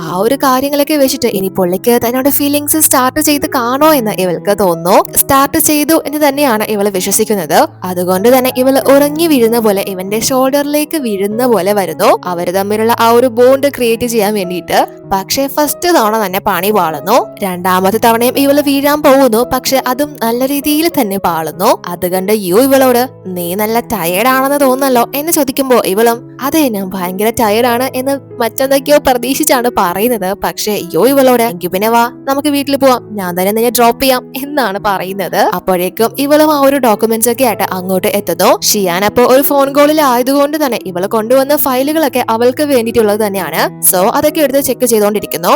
ആ ഒരു കാര്യങ്ങളൊക്കെ വെച്ചിട്ട് ഇനി പുള്ളിക്ക് തന്നോട് ഫീലിങ്സ് സ്റ്റാർട്ട് ചെയ്ത് കാണോ എന്ന് ഇവൾക്ക് തോന്നുന്നു. സ്റ്റാർട്ട് ചെയ്തു എന്ന് തന്നെയാണ് ഇവള് വിശ്വസിക്കുന്നത്. അതുകൊണ്ട് തന്നെ ഇവള് ഉറങ്ങി വീഴുന്ന പോലെ ഇവന്റെ ഷോൾഡറിലേക്ക് വീഴുന്ന പോലെ വരുന്നു, അവര് തമ്മിലുള്ള ആ ഒരു ബോണ്ട് ക്രിയേറ്റ് ചെയ്യാൻ വേണ്ടിയിട്ട്. പക്ഷെ ഫസ്റ്റ് തവണ തന്നെ പണി പാളുന്നു. രണ്ടാമത്തെ തവണയും ഇവള് വീഴാൻ പോകുന്നു, പക്ഷെ അതും നല്ല രീതിയിൽ തന്നെ പാളുന്നു. അത് കണ്ട് ഇവളോട്, നീ നല്ല ടയേർഡ് ആണെന്ന് തോന്നല്ലോ എന്ന് ചോദിക്കുമ്പോ ഇവളും, അതെ ഞാൻ ഭയങ്കര ടയേർഡാണ് എന്ന് മറ്റെന്തൊക്കെയോ പ്രതീക്ഷിച്ചാണ് പറയുന്നത്. പക്ഷെ ഇവളോട്, എങ്കിൽ പിന്നെ വാ നമുക്ക് വീട്ടിൽ പോവാം, ഞാൻ തന്നെ നിന്നെ ഡ്രോപ്പ് ചെയ്യാം എന്നാണ് പറയുന്നത്. അപ്പോഴേക്കും ഇവളും ആ ഒരു ഡോക്യുമെന്റ്സ് ഒക്കെ ആയിട്ട് അങ്ങോട്ട് എത്തുന്നു. ഷിയാൻ അപ്പോ ഒരു ഫോൺ കോളിൽ ആയതുകൊണ്ട് തന്നെ ഇവള് കൊണ്ടുവന്ന ഫയലുകളൊക്കെ അവൾക്ക് വേണ്ടിയിട്ടുള്ളത് തന്നെയാണ്. സോ അതൊക്കെ എടുത്ത് ചെക്ക് ചെയ്തോണ്ടിരിക്കുന്നു.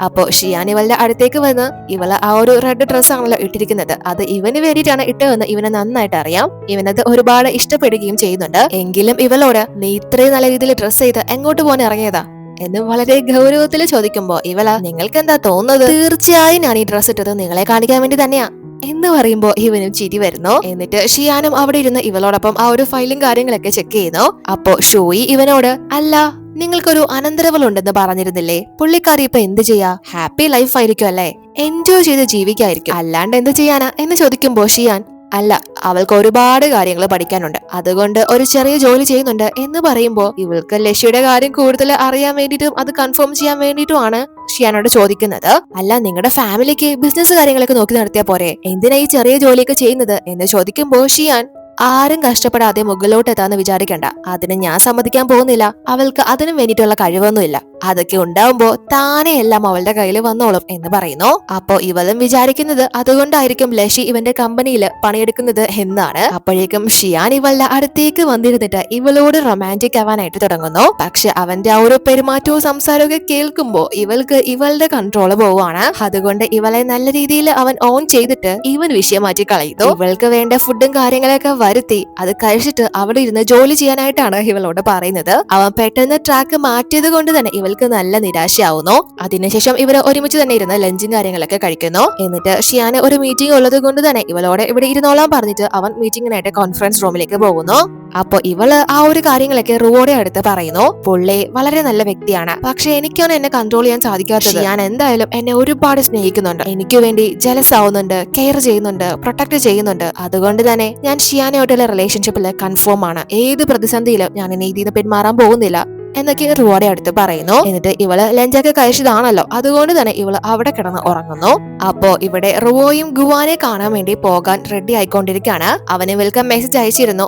അപ്പോ ഷിയാൻ ഇവളുടെ അടുത്തേക്ക് വന്ന്, ഇവള് ആ ഒരു റെഡ് ഡ്രസ് ആണല്ലോ ഇട്ടിരിക്കുന്നത്, അത് ഇവന് വേണ്ടിയിട്ടാണ് ഇട്ടതെന്ന് ഇവന് നന്നായിട്ട് അറിയാം. ഇവനത് ഒരുപാട് ഇഷ്ടപ്പെടുകയും ചെയ്യുന്നുണ്ട്. എങ്കിലും ഇവളോട്, നീ ഇത്രയും നല്ല രീതിയിൽ ഡ്രസ് ചെയ്ത് എങ്ങോട്ട് പോകാൻ ഇറങ്ങിയതാ എന്ന് വളരെ ഗൗരവത്തിൽ ചോദിക്കുമ്പോ ഇവള, നിങ്ങൾക്ക് എന്താ തോന്നുന്നത്? തീർച്ചയായും ഞാൻ ഈ ഡ്രസ് ഇട്ടത് നിങ്ങളെ കാണിക്കാൻ വേണ്ടി തന്നെയാ എന്ന് പറയുമ്പോ ഇവനും ചിരി വരുന്നു. എന്നിട്ട് ഷിയാനും അവിടെ ഇരുന്ന് ഇവളോടൊപ്പം ആ ഒരു ഫയലും കാര്യങ്ങളൊക്കെ ചെക്ക് ചെയ്യുന്നു. അപ്പോ ഷോയി ഇവനോട്, അല്ല നിങ്ങൾക്കൊരു അനന്തരവളുണ്ടെന്ന് പറഞ്ഞിരുന്നില്ലേ, പുള്ളിക്കാരി ഇപ്പൊ എന്ത് ചെയ്യാ? ഹാപ്പി ലൈഫ് ആയിരിക്കും അല്ലേ, എൻജോയ് ചെയ്ത് ജീവിക്കായിരിക്കും, അല്ലാണ്ട് എന്ത് ചെയ്യാനാ എന്ന് ചോദിക്കുമ്പോ ഷിയാൻ, അല്ല അവൾക്ക് ഒരുപാട് കാര്യങ്ങൾ പഠിക്കാനുണ്ട്, അതുകൊണ്ട് ഒരു ചെറിയ ജോലി ചെയ്യുന്നുണ്ട് എന്ന് പറയുമ്പോ ഇവൾക്ക് ലക്ഷ്യയുടെ കാര്യം കൂടുതൽ അറിയാൻ വേണ്ടിയിട്ടും അത് കൺഫേം ചെയ്യാൻ വേണ്ടിയിട്ടുമാണ് ഷിയാനോട് ചോദിക്കുന്നത്. അല്ല നിങ്ങളുടെ ഫാമിലിക്ക് ബിസിനസ് കാര്യങ്ങളൊക്കെ നോക്കി നടത്തിയാ പോരെ, എന്തിനാ ഈ ചെറിയ ജോലിയൊക്കെ ചെയ്യുന്നത് എന്ന് ചോദിക്കുമ്പോ ഷിയാൻ, ആരും കഷ്ടപ്പെടാതെ മുകളിലോട്ട് എത്താന്ന് വിചാരിക്കണ്ട, അതിന് ഞാൻ സമ്മതിക്കാൻ പോകുന്നില്ല, അവൾക്ക് അതിനും വേണ്ടിയിട്ടുള്ള കഴിവൊന്നുമില്ല. അതൊക്കെ ഉണ്ടാവുമ്പോ താനെ എല്ലാം അവളുടെ കയ്യിൽ വന്നോളും എന്ന് പറയുന്നു. അപ്പോ ഇവളും വിചാരിക്കുന്നത് അതുകൊണ്ടായിരിക്കും ലഷി ഇവന്റെ കമ്പനിയിൽ പണിയെടുക്കുന്നത് എന്നാണ്. അപ്പോഴേക്കും ഷിയാൻ ഇവളുടെ അടുത്തേക്ക് വന്നിരുന്നിട്ട് ഇവളോട് റൊമാൻറ്റിക് ആവാനായിട്ട് തുടങ്ങുന്നു. പക്ഷെ അവന്റെ ആ ഒരു പെരുമാറ്റവും സംസാരവും ഒക്കെ കേൾക്കുമ്പോ ഇവൾക്ക് ഇവളുടെ കൺട്രോള് പോവാണ്. അതുകൊണ്ട് ഇവളെ നല്ല രീതിയിൽ അവൻ ഓൺ ചെയ്തിട്ട് ഇവൻ വിഷയം മാറ്റി കളയുന്നു. ഇവൾക്ക് വേണ്ട ഫുഡും കാര്യങ്ങളൊക്കെ വരുത്തി അത് കഴിച്ചിട്ട് അവിടെ ഇരുന്ന് ജോലി ചെയ്യാനായിട്ടാണ് ഇവളോട് പറയുന്നത്. അവൻ പെട്ടെന്ന് ട്രാക്ക് മാറ്റിയത് കൊണ്ട് തന്നെ ഇവൾക്ക് നല്ല നിരാശയാവുന്നു. അതിനുശേഷം ഇവര് ഒരുമിച്ച് തന്നെ ഇരുന്ന് ലഞ്ചും കാര്യങ്ങളൊക്കെ കഴിക്കുന്നു. എന്നിട്ട് ഷിയാന് ഒരു മീറ്റിംഗ് ഉള്ളത് കൊണ്ട് തന്നെ ഇവളോട് ഇവിടെ ഇരുന്നോളാൻ പറഞ്ഞിട്ട് അവൻ മീറ്റിംഗിനായിട്ട് കോൺഫറൻസ് റൂമിലേക്ക് പോകുന്നു. അപ്പൊ ഇവള് ആ ഒരു കാര്യങ്ങളൊക്കെ റുവോടെ അടുത്ത് പറയുന്നു. പുള്ളി വളരെ നല്ല വ്യക്തിയാണ്, പക്ഷെ എനിക്കാണ് എന്നെ കൺട്രോൾ ചെയ്യാൻ സാധിക്കാത്തത്. ഞാൻ എന്തായാലും എന്നെ ഒരുപാട് സ്നേഹിക്കുന്നുണ്ട്, എനിക്ക് വേണ്ടി ജലസ് ആവുന്നുണ്ട്, കെയർ ചെയ്യുന്നുണ്ട്, പ്രൊട്ടക്ട് ചെയ്യുന്നുണ്ട്. അതുകൊണ്ട് തന്നെ ഞാൻ ഷിയാനോട്ടുള്ള റിലേഷൻഷിപ്പിൽ കൺഫേം ആണ്. ഏത് പ്രതിസന്ധിയിലും ഞാൻ ഇനി ഇതിന് പിന്മാറാൻ പോകുന്നില്ല എന്നൊക്കെ റുവോടെ അടുത്ത് പറയുന്നു. എന്നിട്ട് ഇവള് ലഞ്ചൊക്കെ കഴിച്ചതാണല്ലോ, അതുകൊണ്ട് തന്നെ ഇവള് അവിടെ കിടന്ന് ഉറങ്ങുന്നു. അപ്പോ ഇവിടെ റുവോയും ഗുവാനെ കാണാൻ വേണ്ടി പോകാൻ റെഡി ആയിക്കൊണ്ടിരിക്കുകയാണ്. അവന് വെൽക്കം മെസ്സേജ് അയച്ചിരുന്നു,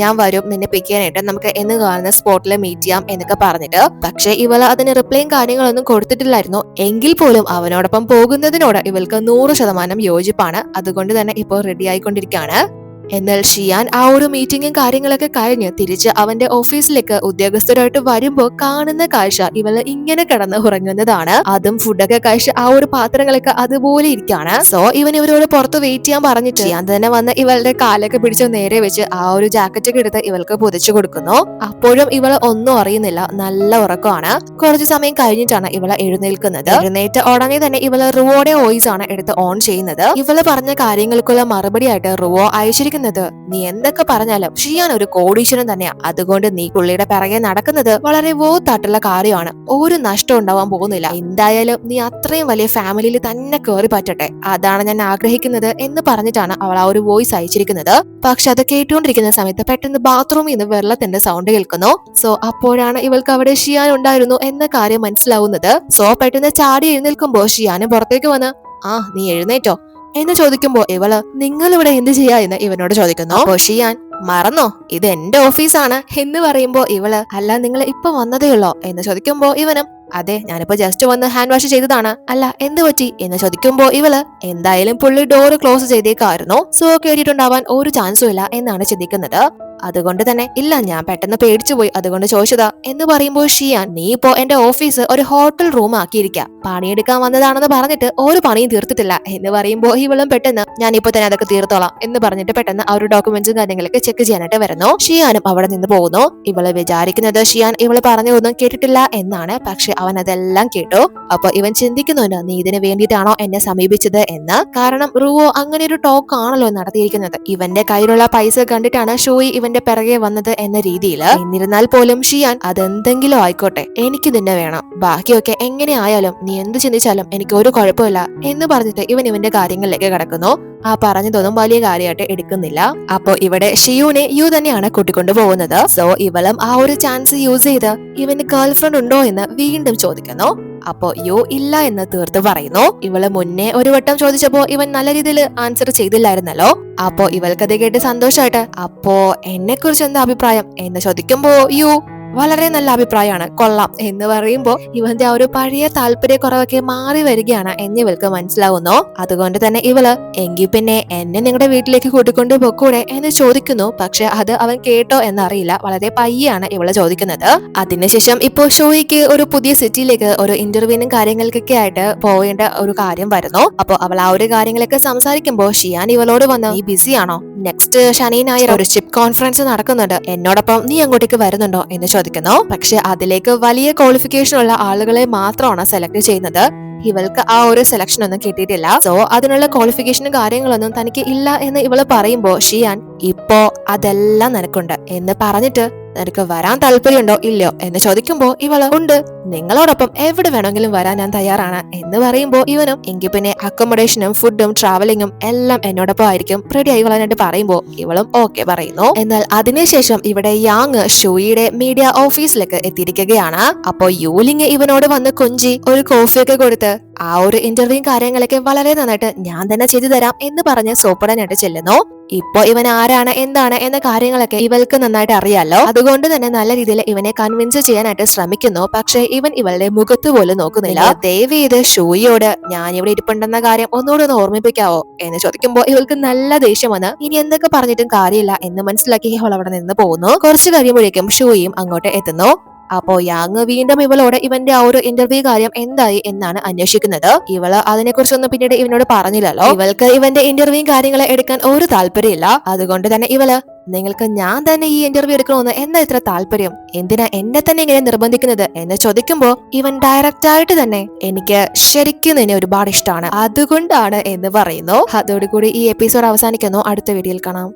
ഞാൻ വരും നിന്നെ പിക്ക് ചെയ്യാനായിട്ട്, നമുക്ക് എന്ന് കാണുന്ന സ്പോട്ടിൽ മീറ്റ് ചെയ്യാം എന്നൊക്കെ പറഞ്ഞിട്ട്. പക്ഷെ ഇവള് അതിന് റിപ്ലൈയും കാര്യങ്ങളൊന്നും കൊടുത്തിട്ടില്ലായിരുന്നു. എങ്കിൽ പോലും അവനോടൊപ്പം പോകുന്നതിനോട് ഇവൾക്ക് 100% യോജിപ്പാണ്. അതുകൊണ്ട് തന്നെ ഇപ്പോൾ റെഡി ആയിക്കൊണ്ടിരിക്കുകയാണ്. എന്നാൽ ഷിയാൻ ആ ഒരു മീറ്റിംഗും കാര്യങ്ങളൊക്കെ കഴിഞ്ഞ് തിരിച്ച് അവന്റെ ഓഫീസിലേക്ക് ഉദ്യോഗസ്ഥരായിട്ട് വരുമ്പോ കാണുന്ന കാഴ്ച ഇവള് ഇങ്ങനെ കിടന്ന് ഉറങ്ങുന്നതാണ്. അതും ഫുഡൊക്കെ കഴിച്ച് ആ ഒരു പാത്രങ്ങളൊക്കെ അതുപോലെ ഇരിക്കുകയാണ്. സോ ഇവരോട് പുറത്ത് വെയിറ്റ് ചെയ്യാൻ പറഞ്ഞിട്ട് ഷിയാൻ തന്നെ വന്ന് ഇവളുടെ കാലൊക്കെ പിടിച്ച് നേരെ വെച്ച് ആ ഒരു ജാക്കറ്റ് ഒക്കെ എടുത്ത് ഇവൾക്ക് പൊതിച്ചു കൊടുക്കുന്നു. അപ്പോഴും ഇവള് ഒന്നും അറിയുന്നില്ല, നല്ല ഉറക്കമാണ്. കുറച്ചു സമയം കഴിഞ്ഞിട്ടാണ് ഇവള് എഴുന്നേൽക്കുന്നത്. എഴുന്നേറ്റ ഉടനെ തന്നെ ഇവള് റുവോയുടെ വോയിസ് ആണ് എടുത്ത് ഓൺ ചെയ്യുന്നത്. ഇവള് പറഞ്ഞ കാര്യങ്ങൾക്കുള്ള മറുപടി ആയിട്ട് റുവോ അയച്ചിരിക്കുന്നത്, നീ എന്തൊക്കെ പറഞ്ഞാലും ഷിയാൻ ഒരു കോടീശ്വരൻ തന്നെയാ, അതുകൊണ്ട് നീ പുള്ളിയുടെ പിറകെ നടക്കുന്നത് വളരെ വോത്തായിട്ടുള്ള കാര്യമാണ്, ഒരു നഷ്ടം ഉണ്ടാവാൻ പോകുന്നില്ല. എന്തായാലും നീ അത്രയും വലിയ ഫാമിലിയിൽ തന്നെ കയറി പറ്റട്ടെ, അതാണ് ഞാൻ ആഗ്രഹിക്കുന്നത് എന്ന് പറഞ്ഞിട്ടാണ് അവൾ ആ ഒരു വോയിസ് അയച്ചിരിക്കുന്നത്. പക്ഷെ അത് കേട്ടുകൊണ്ടിരിക്കുന്ന സമയത്ത് പെട്ടെന്ന് ബാത്റൂമിൽ നിന്ന് വെള്ളത്തിന്റെ സൗണ്ട് കേൾക്കുന്നു. സോ അപ്പോഴാണ് ഇവൾക്ക് അവിടെ ഷിയാൻ ഉണ്ടായിരുന്നു എന്ന കാര്യം മനസ്സിലാവുന്നത്. സോ പെട്ടെന്ന് ചാടി എഴുന്നേൽക്കുമ്പോ ഷിയാന് പുറത്തേക്ക് വന്ന്, ആ നീ എഴുന്നേറ്റോ എന്ന് ചോദിക്കുമ്പോ ഇവള് നിങ്ങൾ ഇവിടെ എന്ത് ചെയ്യാ എന്ന് ഇവനോട് ചോദിക്കുന്നു. അപ്പോ ഷിയാൻ, മറന്നോ ഇത് എന്റെ ഓഫീസാണ് എന്ന് പറയുമ്പോ ഇവള്, അല്ല നിങ്ങൾ ഇപ്പൊ വന്നതേ ഉള്ളോ എന്ന് ചോദിക്കുമ്പോ ഇവനും, അതെ ഞാനിപ്പോ ജസ്റ്റ് വന്ന് ഹാൻഡ് വാഷ് ചെയ്തതാണ്. അല്ല എന്ത് പറ്റി എന്ന് ചോദിക്കുമ്പോ ഇവള്, എന്തായാലും പുള്ളി ഡോറ് ക്ലോസ് ചെയ്തേക്കായിരുന്നു, സോ കേട്ടിട്ടുണ്ടാവാൻ ഒരു ചാൻസും ഇല്ല എന്നാണ് ചിന്തിക്കുന്നത്. അതുകൊണ്ട് തന്നെ ഇല്ല, ഞാൻ പെട്ടെന്ന് പേടിച്ചു പോയി, അതുകൊണ്ട് ചോദിച്ചതാ എന്ന് പറയുമ്പോൾ ഷിയാൻ, നീ ഇപ്പോ എന്റെ ഓഫീസ് ഒരു ഹോട്ടൽ റൂം ആക്കിയിരിക്കാം, പണിയെടുക്കാൻ വന്നതാണെന്ന് പറഞ്ഞിട്ട് ഒരു പണിയും തീർത്തിട്ടില്ല എന്ന് പറയുമ്പോൾ ഇവളും പെട്ടെന്ന്, ഞാൻ ഇപ്പൊ തന്നെ അതൊക്കെ തീർത്തോളാം എന്ന് പറഞ്ഞിട്ട് പെട്ടെന്ന് ആ ഒരു ഡോക്യുമെന്റ്സും കാര്യങ്ങളൊക്കെ ചെക്ക് ചെയ്യാനായിട്ട് വരുന്നു. ഷിയാനും അവിടെ നിന്ന് പോകുന്നു. ഇവള് വിചാരിക്കുന്നത് ഷിയാൻ ഇവള് പറഞ്ഞതൊന്നും കേട്ടിട്ടില്ല എന്നാണ്. പക്ഷെ അവൻ അതെല്ലാം കേട്ടു. അപ്പൊ ഇവൻ ചിന്തിക്കുന്നുണ്ട്, നീ ഇതിന് വേണ്ടിയിട്ടാണോ എന്നെ സമീപിച്ചത് എന്ന്. കാരണം റുവോ അങ്ങനെ ഒരു ടോക്ക് ആണല്ലോ നടത്തിയിരിക്കുന്നത്. ഇവന്റെ കയ്യിലുള്ള പൈസ കണ്ടിട്ടാണ് ഷോയി ഇവന്റെ പിറകെ വന്നത് എന്ന രീതിയിൽ. എന്നിരുന്നാൽ പോലും ഷിയാൻ, അതെന്തെങ്കിലും ആയിക്കോട്ടെ, എനിക്ക് നിന്നെ വേണം, ബാക്കിയൊക്കെ എങ്ങനെ ആയാലും നീ എന്ത് ചിന്തിച്ചാലും എനിക്ക് ഒരു കുഴപ്പമില്ല എന്ന് പറഞ്ഞിട്ട് ഇവന്റെ കാര്യങ്ങളിലേക്ക് കടക്കുന്നു. ആ പറഞ്ഞതൊന്നും വലിയ കാര്യമായിട്ട് എടുക്കുന്നില്ല. അപ്പോ ഇവിടെ ഷിയുനെ യു തന്നെയാണ് കൂട്ടിക്കൊണ്ടു പോകുന്നത്. സോ ഇവളും ആ ഒരു ചാൻസ് യൂസ് ചെയ്ത് ഇവന് ഗേൾഫ്രണ്ട് ഉണ്ടോ എന്ന് വീണ്ടും ചോദിക്കുന്നു. അപ്പോ യു ഇല്ല എന്ന് തീർത്ത് പറയുന്നു. ഇവള് മുന്നേ ഒരു വട്ടം ചോദിച്ചപ്പോ ഇവൻ നല്ല രീതിയിൽ ആൻസർ ചെയ്തില്ലായിരുന്നല്ലോ. അപ്പോ ഇവൾക്കത് കേട്ട് സന്തോഷമായിട്ട്, അപ്പോ എന്നെ കുറിച്ച് എന്താ അഭിപ്രായം എന്ന് ചോദിക്കുമ്പോ യു, വളരെ നല്ല അഭിപ്രായമാണ്, കൊള്ളാം എന്ന് പറയുമ്പോ ഇവന്റെ ആ ഒരു പഴയ താല്പര്യക്കുറവൊക്കെ മാറി വരികയാണ് എന്നിവൾക്ക് മനസ്സിലാവുന്നു. അതുകൊണ്ട് തന്നെ ഇവള്, എങ്കിൽ പിന്നെ എന്നെ നിങ്ങളുടെ വീട്ടിലേക്ക് കൂട്ടിക്കൊണ്ടു പോക്കൂടെ എന്ന് ചോദിക്കുന്നു. പക്ഷെ അത് അവൻ കേട്ടോ എന്നറിയില്ല. വളരെ പയ്യാണ് ഇവള് ചോദിക്കുന്നത്. അതിനുശേഷം ഇപ്പോ ഷോയ്ക്ക് ഒരു പുതിയ സിറ്റിയിലേക്ക് ഒരു ഇന്റർവ്യൂവിനും കാര്യങ്ങൾക്കൊക്കെ ആയിട്ട് പോവേണ്ട ഒരു കാര്യം വരുന്നു. അപ്പൊ അവൾ ആ ഒരു കാര്യങ്ങളൊക്കെ സംസാരിക്കുമ്പോ ഷിയാൻ ഇവളോട് വന്ന്, നീ ബിസി ആണോ, നെക്സ്റ്റ് ശനി ഞായർ ഒരു ഷിപ്പ് കോൺഫറൻസ് നടക്കുന്നുണ്ട്, എന്നോടൊപ്പം നീ അങ്ങോട്ടേക്ക് വരുന്നുണ്ടോ എന്ന് ചോദിക്കുന്നു. പക്ഷെ അതിലേക്ക് വലിയ ക്വാളിഫിക്കേഷൻ ഉള്ള ആളുകളെ മാത്രമാണ് സെലക്ട് ചെയ്യുന്നത്. ഇവൾക്ക് ആ ഒരു സെലക്ഷൻ ഒന്നും കിട്ടിയിട്ടില്ല. സോ അതിനുള്ള ക്വാളിഫിക്കേഷനും കാര്യങ്ങളൊന്നും തനിക്ക് ഇല്ല എന്ന് ഇവള് പറയുമ്പോ ഷിയാൻ, ഇപ്പോ അതെല്ലാം നിനക്കുണ്ട് എന്ന് പറഞ്ഞിട്ട് നിനക്ക് വരാൻ താല്പര്യമുണ്ടോ ഇല്ലയോ എന്ന് ചോദിക്കുമ്പോ ഇവള്, ഉണ്ട്, നിങ്ങളോടൊപ്പം എവിടെ വേണമെങ്കിലും വരാൻ ഞാൻ തയ്യാറാണ് എന്ന് പറയുമ്പോ ഇവനും, എങ്കിൽ പിന്നെ അക്കോമഡേഷനും ഫുഡും ട്രാവലിംഗും എല്ലാം എന്നോടൊപ്പം ആയിരിക്കും, റെഡി ആയി വളരാനായിട്ട് പറയുമ്പോ ഇവളും ഓക്കെ പറയുന്നു. എന്നാൽ അതിനുശേഷം ഇവിടെ യാങ് ഷൂയിയുടെ മീഡിയ ഓഫീസിലേക്ക് എത്തിയിരിക്കുകയാണ്. അപ്പോ യൂലിങ് ഇവനോട് വന്ന് കൊഞ്ചി ഒരു കോഫിയൊക്കെ കൊടുത്ത് ആ ഒരു ഇന്റർവ്യൂ കാര്യങ്ങളൊക്കെ വളരെ നന്നായിട്ട് ഞാൻ തന്നെ ചെയ്തു തരാം എന്ന് പറഞ്ഞ് സൂപ്പറനായിട്ട് ചെല്ലുന്നു. ഇപ്പൊ ഇവൻ ആരാണ് എന്താണ് എന്ന കാര്യങ്ങളൊക്കെ ഇവൾക്ക് നന്നായിട്ട് അറിയാലോ. അതുകൊണ്ട് തന്നെ നല്ല രീതിയിൽ ഇവനെ കൺവിൻസ് ചെയ്യാനായിട്ട് ശ്രമിക്കുന്നു. പക്ഷെ ഇവൻ ഇവളുടെ മുഖത്ത് പോലും നോക്കുന്നില്ല. ദയവ് ചെയ്ത് ഷൂയിയോട് ഞാൻ ഇവിടെ ഇരിപ്പുണ്ടെന്ന കാര്യം ഒന്നുകൂടെ ഒന്ന് ഓർമ്മിപ്പിക്കാവോ എന്ന് ചോദിക്കുമ്പോൾ ഇവൾക്ക് നല്ല ദേഷ്യം വന്ന് ഇനി എന്തൊക്കെ പറഞ്ഞിട്ടും കാര്യമില്ല എന്ന് മനസ്സിലാക്കി അവൾ അവിടെ നിന്ന് പോകുന്നു. കുറച്ചു കഴിയുമ്പോഴേക്കും ഷൂയും അങ്ങോട്ട് എത്തുന്നു. അപ്പോ യാങ് വീണ്ടും ഇവളോട് ഇവന്റെ ആ ഒരു ഇന്റർവ്യൂ കാര്യം എന്തായി എന്നാണ് അന്വേഷിക്കുന്നത്. ഇവള് അതിനെക്കുറിച്ചൊന്നും പിന്നീട് ഇവനോട് പറഞ്ഞില്ലല്ലോ. ഇവൾക്ക് ഇവന്റെ ഇന്റർവ്യൂ കാര്യങ്ങൾ എടുക്കാൻ ഒരു താല്പര്യമില്ല. അതുകൊണ്ട് തന്നെ ഇവള് നിങ്ങൾക്ക് ഞാൻ തന്നെ ഈ ഇന്റർവ്യൂ എടുക്കണമെന്ന് എന്താ ഇത്ര താല്പര്യം, എന്തിനാ എന്നെ തന്നെ ഇങ്ങനെ നിർബന്ധിക്കുന്നത് എന്ന് ചോദിക്കുമ്പോ ഇവൻ ഡയറക്റ്റ് ആയിട്ട് തന്നെ എനിക്ക് ശരിക്കും നിന്നെ ഒരുപാട് ഇഷ്ടമാണ് അതുകൊണ്ടാണ് എന്ന് പറയുന്നു. അതോടുകൂടി ഈ എപ്പിസോഡ് അവസാനിക്കുന്നു. അടുത്ത വീഡിയോയിൽ കാണാം.